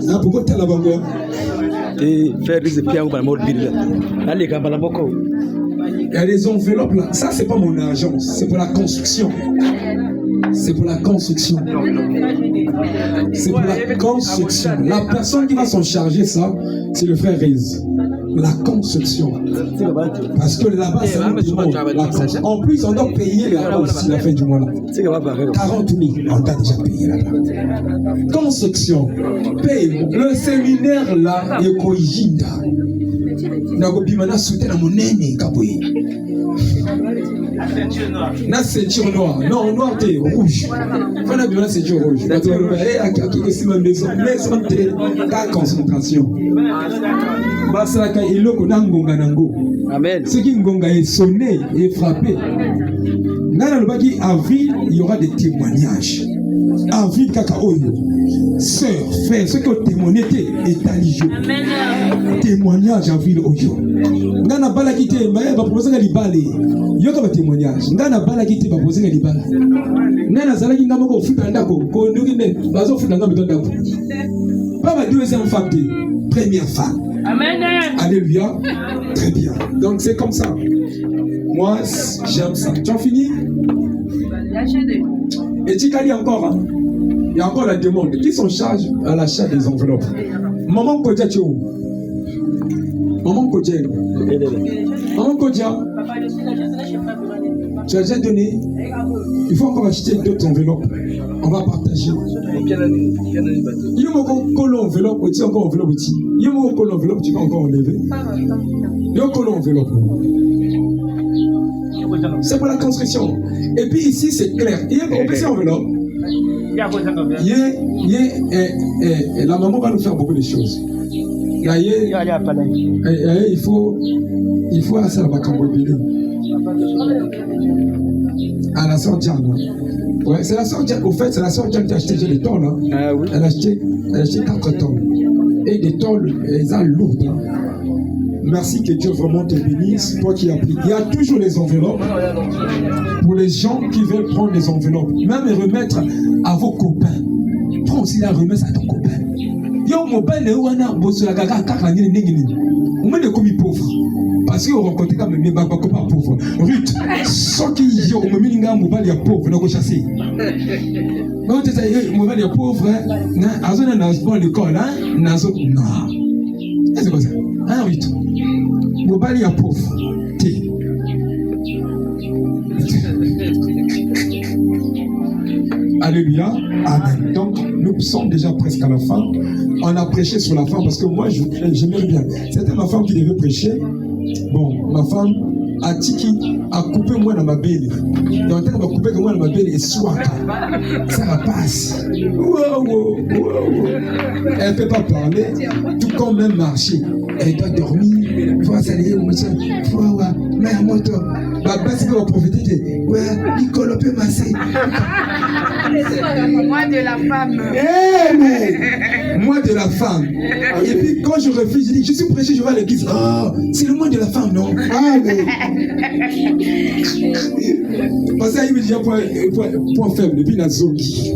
Là, pourquoi tu es là-bas? Et faire des pieds au mobile. Allez, Kabalaboko. Il y a des enveloppes là. Ça, c'est pas mon agence, c'est pour la construction. C'est pour la construction. C'est pour la construction. La personne qui va s'en charger, ça, c'est le frère Riz. La construction. Parce que là-bas, c'est un petit monde. En plus, on doit payer là-bas aussi la fin du mois. 40 000, on a déjà payé là-bas. Construction. Paye. Le séminaire là, est Koijinda. Nagobimana soutient mon aîné, Kaboui. La ceinture noire. Non, noir, t'es rouge. On a besoin de ceinture rouge. La maison de concentration. Basaka iloko nangonga nango. Amen. Ce qui ngonga est sonné et frappé. Nana le baki avril, il y aura des témoignages. Avril kakaoyo. Sœur, frère, ce que témoigné est aligé. Témoignage avril oyo. Nana bala kite mbaye ba proposer libale. Yoka ba témoignage. Nana bala kite ba proposer libale. Nana zalaki ngamoko futa ndako ko ndukine bazo futa ngamoko ndako. Pas deuxième femme, première femme. Amen. Alléluia. Très bien. Donc c'est comme ça. Moi, j'aime ça. Tu as fini? Et tu as dit encore, hein? Il y a encore la demande. Qui s'en charge à l'achat des enveloppes? Maman Kodja, tu es où? Maman Kodja. Maman Kodja. Tu as déjà donné? Il faut encore acheter d'autres enveloppes. On va partager. Il y a encore l'enveloppe, tu as encore enveloppe. Il y a encore l'enveloppe, tu vas encore enlever. Il y a encore l'enveloppe. C'est pour la construction. Et puis ici, c'est clair. Il y a encore cette enveloppe. La maman va nous faire beaucoup de choses. Là, il faut assez la macambobile. À la sœur Diane. Ouais, c'est la sœur Diane. Au fait, c'est la sœur Diane qui a acheté des tonnes. Hein. Ah, oui. Elle a acheté 4 tonnes. Et des tonnes, elles sont lourdes. Hein. Merci, que Dieu vraiment te bénisse. Toi qui as pris. Il y a toujours les enveloppes pour les gens qui veulent prendre les enveloppes. Même les remettre à vos copains. Prends aussi la remise à ton copain. Yo, mon père, le ouana, bosso la gaga, kakani, ningini. On met des commis pauvres. Parce qu'on rencontre comme mes copains pauvres. Ruth, ce qui y a au moment où il y a pauvre, on a chassé. Quand tu sais, mon père est pauvre, Azona n'a pas l'école, Nazo, non. C'est quoi ça? Hein, Ruth? Mon père est pauvre. Alléluia. Amen. Donc, nous sommes déjà presque à la fin. On a prêché sur la femme parce que moi, j'aimais bien. C'était ma femme qui devait prêcher. Bon, ma femme a coupé moi dans ma belle. Donc, elle m'a coupé moi dans ma belle et soit ça va passer. Wow. Elle ne peut pas parler, tout comme même marcher. Elle doit dormir. Il faut s'allier au monsieur. Il faut avoir ma moto. Ma base va profiter. Ouais, Nicolas peut masser. Moi de la femme. Moi de la femme. Et puis quand je refuse, je dis, je suis prêché, je vais à l'église. Oh, c'est le moi de la femme, non? Ah, mais. Parce qu'il me dit point faible, et puis la zombie.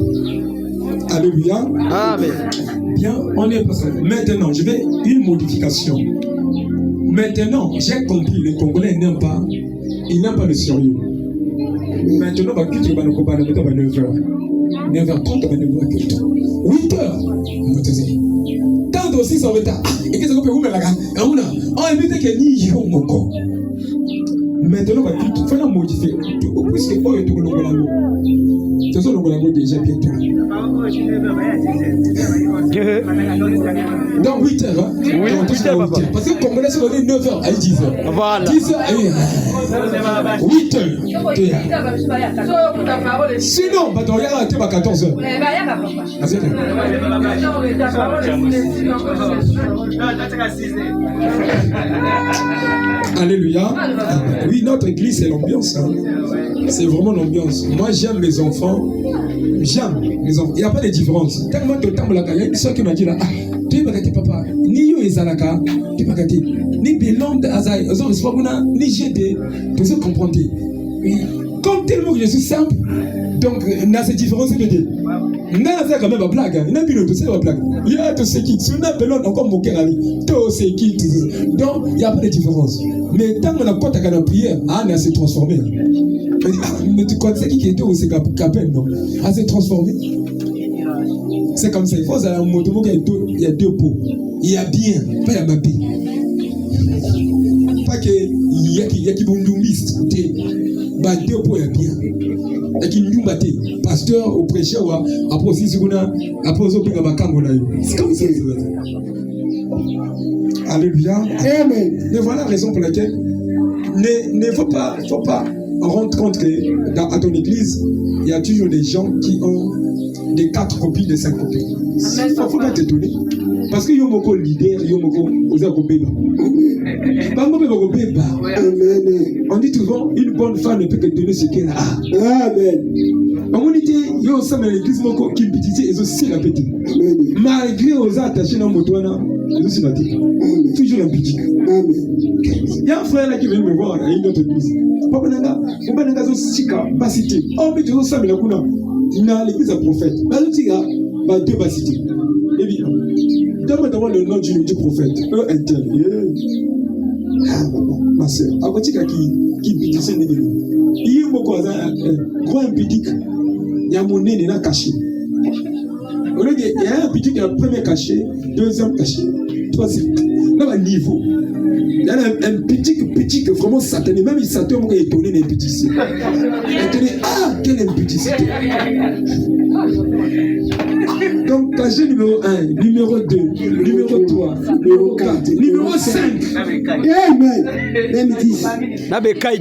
Alléluia. Amen. Bien, on est passé. Maintenant, je vais une modification. Maintenant, j'ai compris, les Congolais n'aiment pas, ils n'aiment pas le sérieux. Maintenant, on va quitter le banco, on va 9h. 9h30, on va 8h. Tant bato aussi ça beta et que ça peut vous mettre là on a invité que ni yo moko maintenant va tout faire modifier puisque oh et tout le monde c'est ça le monde déjà bientôt dans 8 heures hein? Oui, 8 heures papa parce que Congolais c'est donné 9 heures à 10 heures voilà 10 heures et 8 heures sinon bah donc il y a raté 14 heures alléluia. Oui, notre église c'est l'ambiance hein. C'est vraiment l'ambiance. Moi j'aime mes enfants. J'aime mes enfants. Il n'y a pas de différence. Tellement de temps, il y a une histoire qui m'a dit là, ah, tu es bagati papa, ni yo ezalaka, tu es bagati, ni belong de Azaï, ni j'étais, tu sais comprendre. Comme tellement que je suis simple, donc dans cette différence, c'est dire, n'a quand même une blague, il n'a plus de tout ça, blague. Il y a tout ce qui, si on a belong encore mon cœur, tout ce qui, donc il n'y a pas de différence. Mais tant qu'on a quoi ta prière, Anna s'est transformée. Mais tu connais qui était aussi capable, non? Elle s'est transformée. C'est comme ça. Il faut avoir un moto, il y a deux pots. Il y a bien, pas il y a ma vie. Pas que il y a qui vont nous mister. Bah deux pots il y a bien. Et qui nous battent. Pasteur ou prêcheur ou après aussi si on a après aussi on a c'est comme ça. Alléluia. Amen. Mais voilà la raison pour laquelle ne faut pas rendre compte que dans ton église, il y a toujours des gens qui ont des 4 copies, des 5 copies. Il ne faut pas t'étonner. Parce que y a beaucoup de leaders, il y a beaucoup de bébés. On dit souvent, une bonne femme ne peut que donner ce qu'elle a. Amen. On dit, il y a aussi l'église qui me et aussi la petite. Malgré aux attachés dans mon toit, toujours un petit. Il y a un frère là qui vient me voir à une autre église. Papa Nanga, on va dans Sika, pas cité. Oh, mais tu vois ça, mais là, il a l'église à prophète. Bah, le tigre, bah, deux pas cité. Évidemment. Donne-moi le nom du prophète. Ah, ma soeur. À côté qui dit c'est négatif. Il y a beaucoup de grand impidique. Il y a mon nez là caché. Il y a un petit qui a premier caché, deuxième caché, troisième. Dans un niveau. Il y a un petit que vraiment satané. Même il Satan est étonné d'un petit. Étonné, ah, quelle impudicité. Donc, caché numéro 1, numéro 2, numéro 3, numéro 4, numéro 5. Amen. Même 10.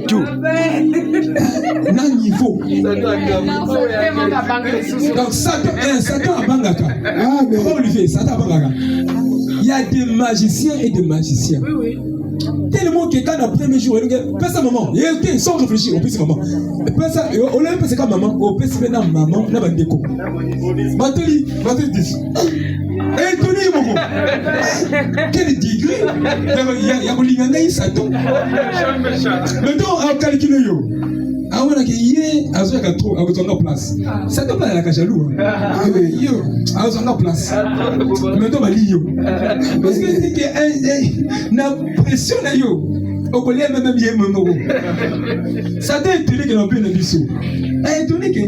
tout. Nan niveau. Donc, Satan a bangaka. Amen. Olivier, Satan a bangaka. Il y a des magiciens et des magiciens. Oui. Tellement que quand le premier jour, il ça maman, il sans réfléchir, on peut se maman. Ça, on l'a fait comme maman, on peut se faire maman, on a un déco. Mateli 10. Et Tony, mon quel degré. Il y a un linganga, il s'attend. Maintenant, on calcule. Ah, on a dit, à ce qu'on a en place. Ça ne doit pas être la jaloux. Ah, mais yo, à ce qu'on a en place. Maintenant, on va dire. Parce que c'est que la pression là, yo. On connaît même bien mon ça t'a étonné que l'on peut le bisou. Étonné que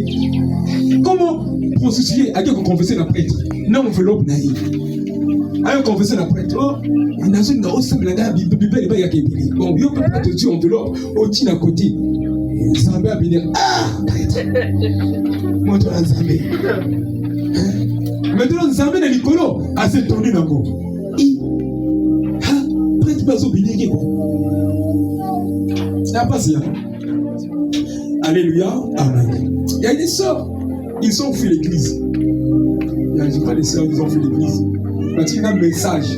comment prostituer à qui on confessait la prêtre. Non, enveloppe naïve. À confesser la prêtre. Oh, il a une grosse semaine là, bibel il y a qui. Bon, yo peut pas te dire enveloppe au tin à côté. Ça va bien. Ah, prêtre. Moi toi Nzambe. Maintenant Nzambe na likolo a se tourner nango. Prêtre pas obéir quoi. Ça passe bien. Alléluia. Amen. Il y a des sœurs, ils ont fait l'église. Il y a pas des sœurs, ils ont fait l'église. Quand il y a un message,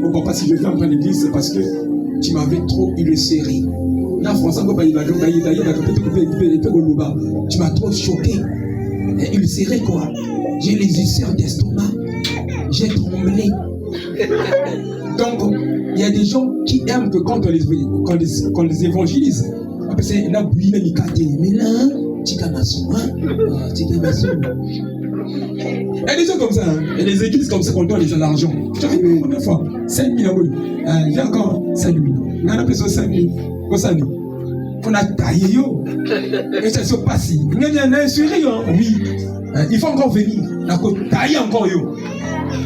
oh papa, si je viens prendre l'église, c'est parce que tu m'avais trop illustré. Là, François, tu m'as trop choqué. Illustré quoi? J'ai les ulcères d'estomac. J'ai tremblé. Donc, il y a des gens qui aiment que quand on les évangélise, c'est un bouillie même mais là, tu as ma soeur. Il y a des gens comme ça, hein. Il y a des églises comme ça qu'on donne l'argent. J'arrive la première fois, 5 000 euros. Il y a encore 5 000. Il y en a besoin de 5 000. Comme ça, nous. On a taillé, yo. Et ça se passe. Il y a un assuré, oui. Il faut encore venir. On a taillé encore, yo.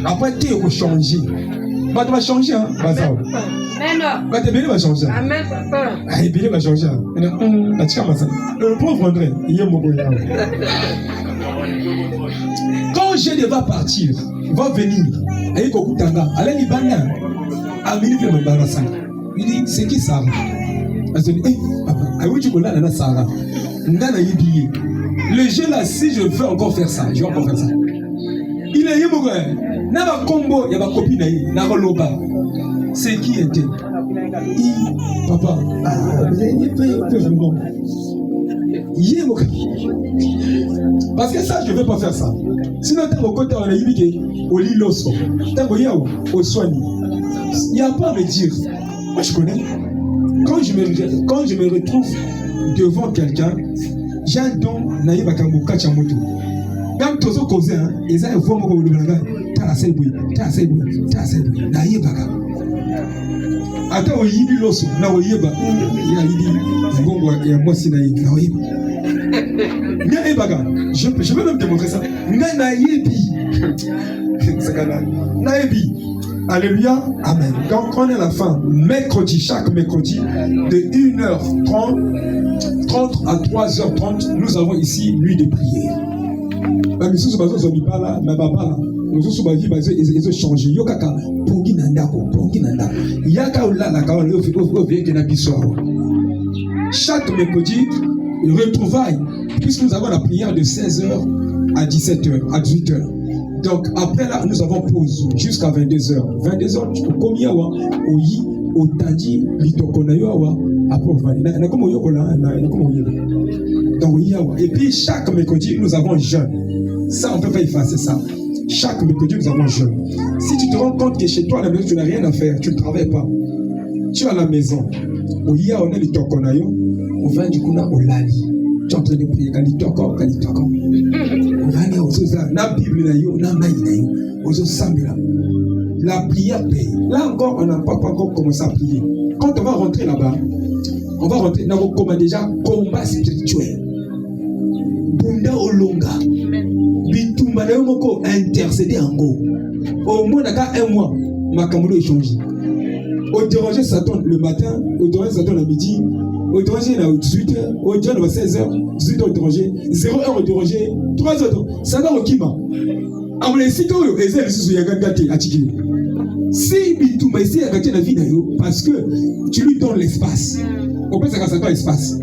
Après, tu vas changer. Tu vas changer, hein? Tu vas changer. Amen, papa. Il va changer. Le pauvre André, il est mon quand je va partir, va venir, et Kokutanga, allez Libana, Amini fait mon barassa. Il dit, c'est qui Sarah? Elle dit, hé, papa, tu connais la Sarah? Le jeu là, si je veux encore faire ça, je vais encore faire ça. Il est yémo, n'a pas combo, il y a ma copine, n'a pas l'oba. C'est qui était? Papa, parce que ça, je ne veux pas faire ça. Sinon, tant côté on a dit au lit l'osso, tant qu'il y a au soin, il n'y a pas à me dire. Moi, je connais. Quand je me retrouve devant quelqu'un, j'ai un don, naïf à Kambuka Chamoto. Quand tu as causé, ils ont vraiment comme le blague. T'as assez bruit, t'as assez bruit, t'as assez bruit. Naïf baka. Attends, il y a l'osso, na oyiba. Il y a dit, bon, il y a moi si naïf, na oyiba. Je vais même te montrer ça. Naïbi. Alléluia. Amen. Donc on est à la fin. Mercredi, chaque mercredi, de 1h30 à 3h30, nous avons ici nuit de prière. Mais nous sommes pas là, mais pas là. Nous sommes pas là, ils ont changé. Yokaka, pongi nanda. Yaka la kawa, chaque mercredi, retrouvailles, puisque nous avons la prière de 16h à 17h, à 18h. Donc après là, nous avons pause jusqu'à 22h. 22h, combien oyi, otandi, litokonayo, après donc et puis chaque mercredi, nous avons jeûne. Ça, on ne peut pas effacer ça. Chaque mercredi, nous avons jeûne. Si tu te rends compte que chez toi, à la maison, tu n'as rien à faire, tu ne travailles pas. Tu es à la maison. Oyi, on est litokonayo. On va du coup au lali. Tu es en train de prier. Kalitoko. On va aller aux autres. La Bible na yo, na maï na yo. Aux autres sambila. La prière paye. Là encore, on n'a pas encore commencé à prier. Quand on va rentrer là-bas, on va rentrer dans vos déjà combat spirituel. Bunda olonga. Bitumba na yo moko intercéder en go. Au moins d'accord un mois, ma camoufle est changé. Au déranger Satan le matin, au déranger Satan le midi. Au déranger à 18h, au déranger à 16h, 18h au déranger, 0h au déranger, 3h, ça va au Kima. À mon si tu es zèle sous Yagagate à Tikino. Si tu m'as essayé à gâter la vie d'ailleurs, parce que tu lui donnes l'espace. On peut s'agir à l'espace.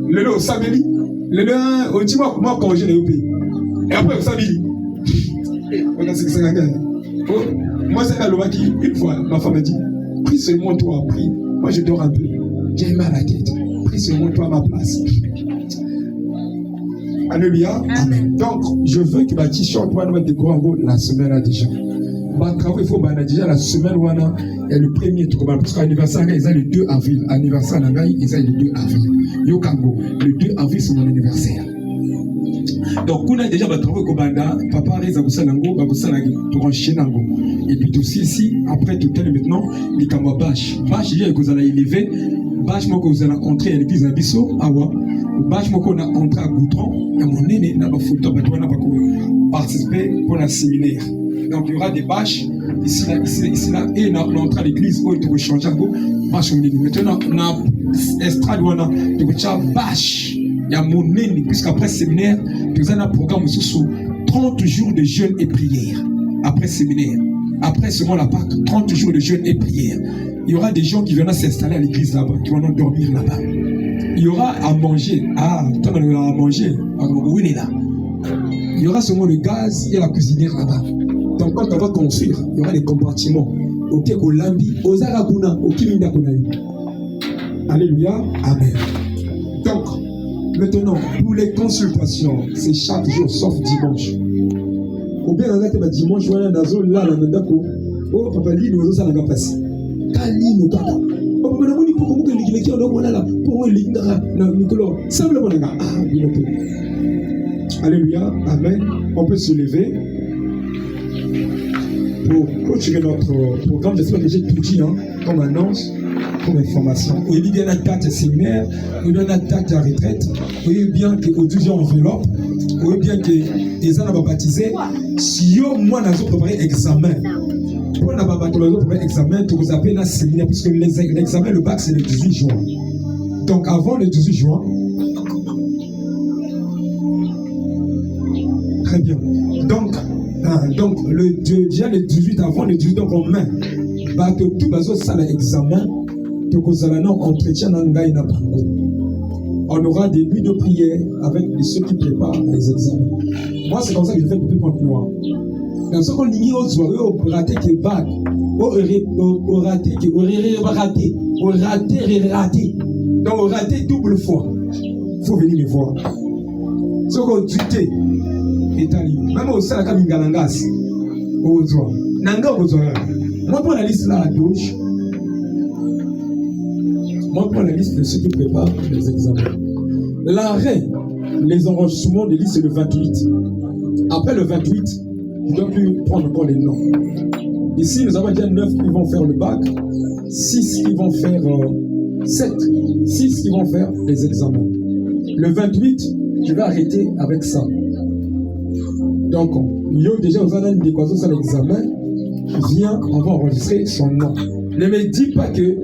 Le lot au samedi, le lot au Tima, moi quand j'ai le pays. Et après au samedi. On a ce que ça gagne. Moi c'est la qui, une fois, ma femme a dit, prie seulement toi, prie. Moi je dors un peu. J'ai mal à la tête. Prie seulement toi à ma place. Alléluia. Amen. Donc, je veux que ma t-shirt soit décoré la semaine là déjà. Il faut déjà la semaine où il y a le premier truc. Parce que l'anniversaire, il y a le 2 avril. Anniversaire, il y a le 2 avril. Yokango, le 2 avril, c'est mon anniversaire. Donc, on a déjà travaillé comme papa Reza Boussanango, pour enchaîner. Et puis, aussi ici, après tout tel maintenant, les camarades bâches. Bâche, il y a que vous allez élever. Bâche, moi, que vous allez entrer à l'église à Bisso, Awa. Bâche, moi, qu'on a entré à Goutron. Et mon aîné n'a pas photo, mais toi, n'a pas participé pour la séminaire. Donc, il y aura des bâches ici, là, et on entre à l'église où tu peux changer un peu. Bâche, on est maintenant, on a estrade, on a des bâches. Il y a mon aîné, puisqu'après séminaire, tu as un programme sous 30 jours de jeûne et prière. Après séminaire. Après seulement la Pâque, 30 jours de jeûne et prière. Il y aura des gens qui viendront s'installer à l'église là-bas, qui vont dormir là-bas. Il y aura à manger. Ah, toi, on aura à manger. Oui, là. Il y aura seulement le gaz et la cuisinière là-bas. Donc, quand on va construire, il y aura des compartiments. Ok, au Lambi, aux Araguna, au Kiminda Konaï. Alléluia. Amen. Donc, maintenant, pour les consultations, c'est chaque jour, sauf dimanche. Ou bien, on a dimanche, on a dans zone là, on a oh, papa, lui, nous avons ça passé. Kali, nous avons. Oh, papa, nous avons dit pour que les gens ont là, pour les gens, simplement, ah, il peut. Alléluia, amen. On peut se lever pour clôturer notre programme. J'espère que j'ai tout dit, hein, comme annonce, comme information. Vous voyez bien la date séminaire, vous voyez bien la date à retraite, vous voyez bien qu'au 12e enveloppe, ou bien que les gens n'ont baptisé, si moi nous préparé examen. Pour nous préparer examen, tu vous appelez la séminaire, puisque l'examen, le bac, c'est le 18 juin. Donc avant le 18 juin, très bien. Donc déjà le 18, avant le 18, donc en main, tout ça l'examen, entretien on aura des nuits de prière avec ceux qui préparent les examens. Moi, c'est comme ça que je fais depuis Pointe-Noire. Dans ce qu'on dit aux soirées, on raté que bac, on raté. Donc on raté double fois. Il faut venir me voir. Ce qu'on dit, même au sein de la Kamingalangas, au soir. Nanga au soir. Moi, pour la liste là à gauche, moi, pour la liste de ceux qui préparent les examens. L'arrêt, les enregistrements de liste, c'est le 28. Après le 28, je ne dois plus prendre encore les noms. Ici, nous avons déjà 9 qui vont faire le bac, 6 qui vont faire 7, 6 qui vont faire les examens. Le 28, je vais arrêter avec ça. Donc, il y a déjà aux annales des croisons sur l'examen, vient, on va enregistrer son nom. Ne me dis pas que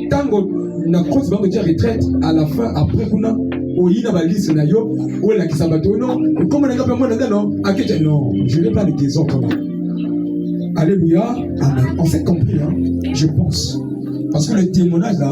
tant qu'on a croisé déjà retraite, à la fin, après qu'on a oui, dans la liste, ou la qui s'abatte, non, comme on a pas moi, non, je n'ai pas de désordre. Alléluia, amen. On s'est compris, hein, je pense. Parce que le témoignage là,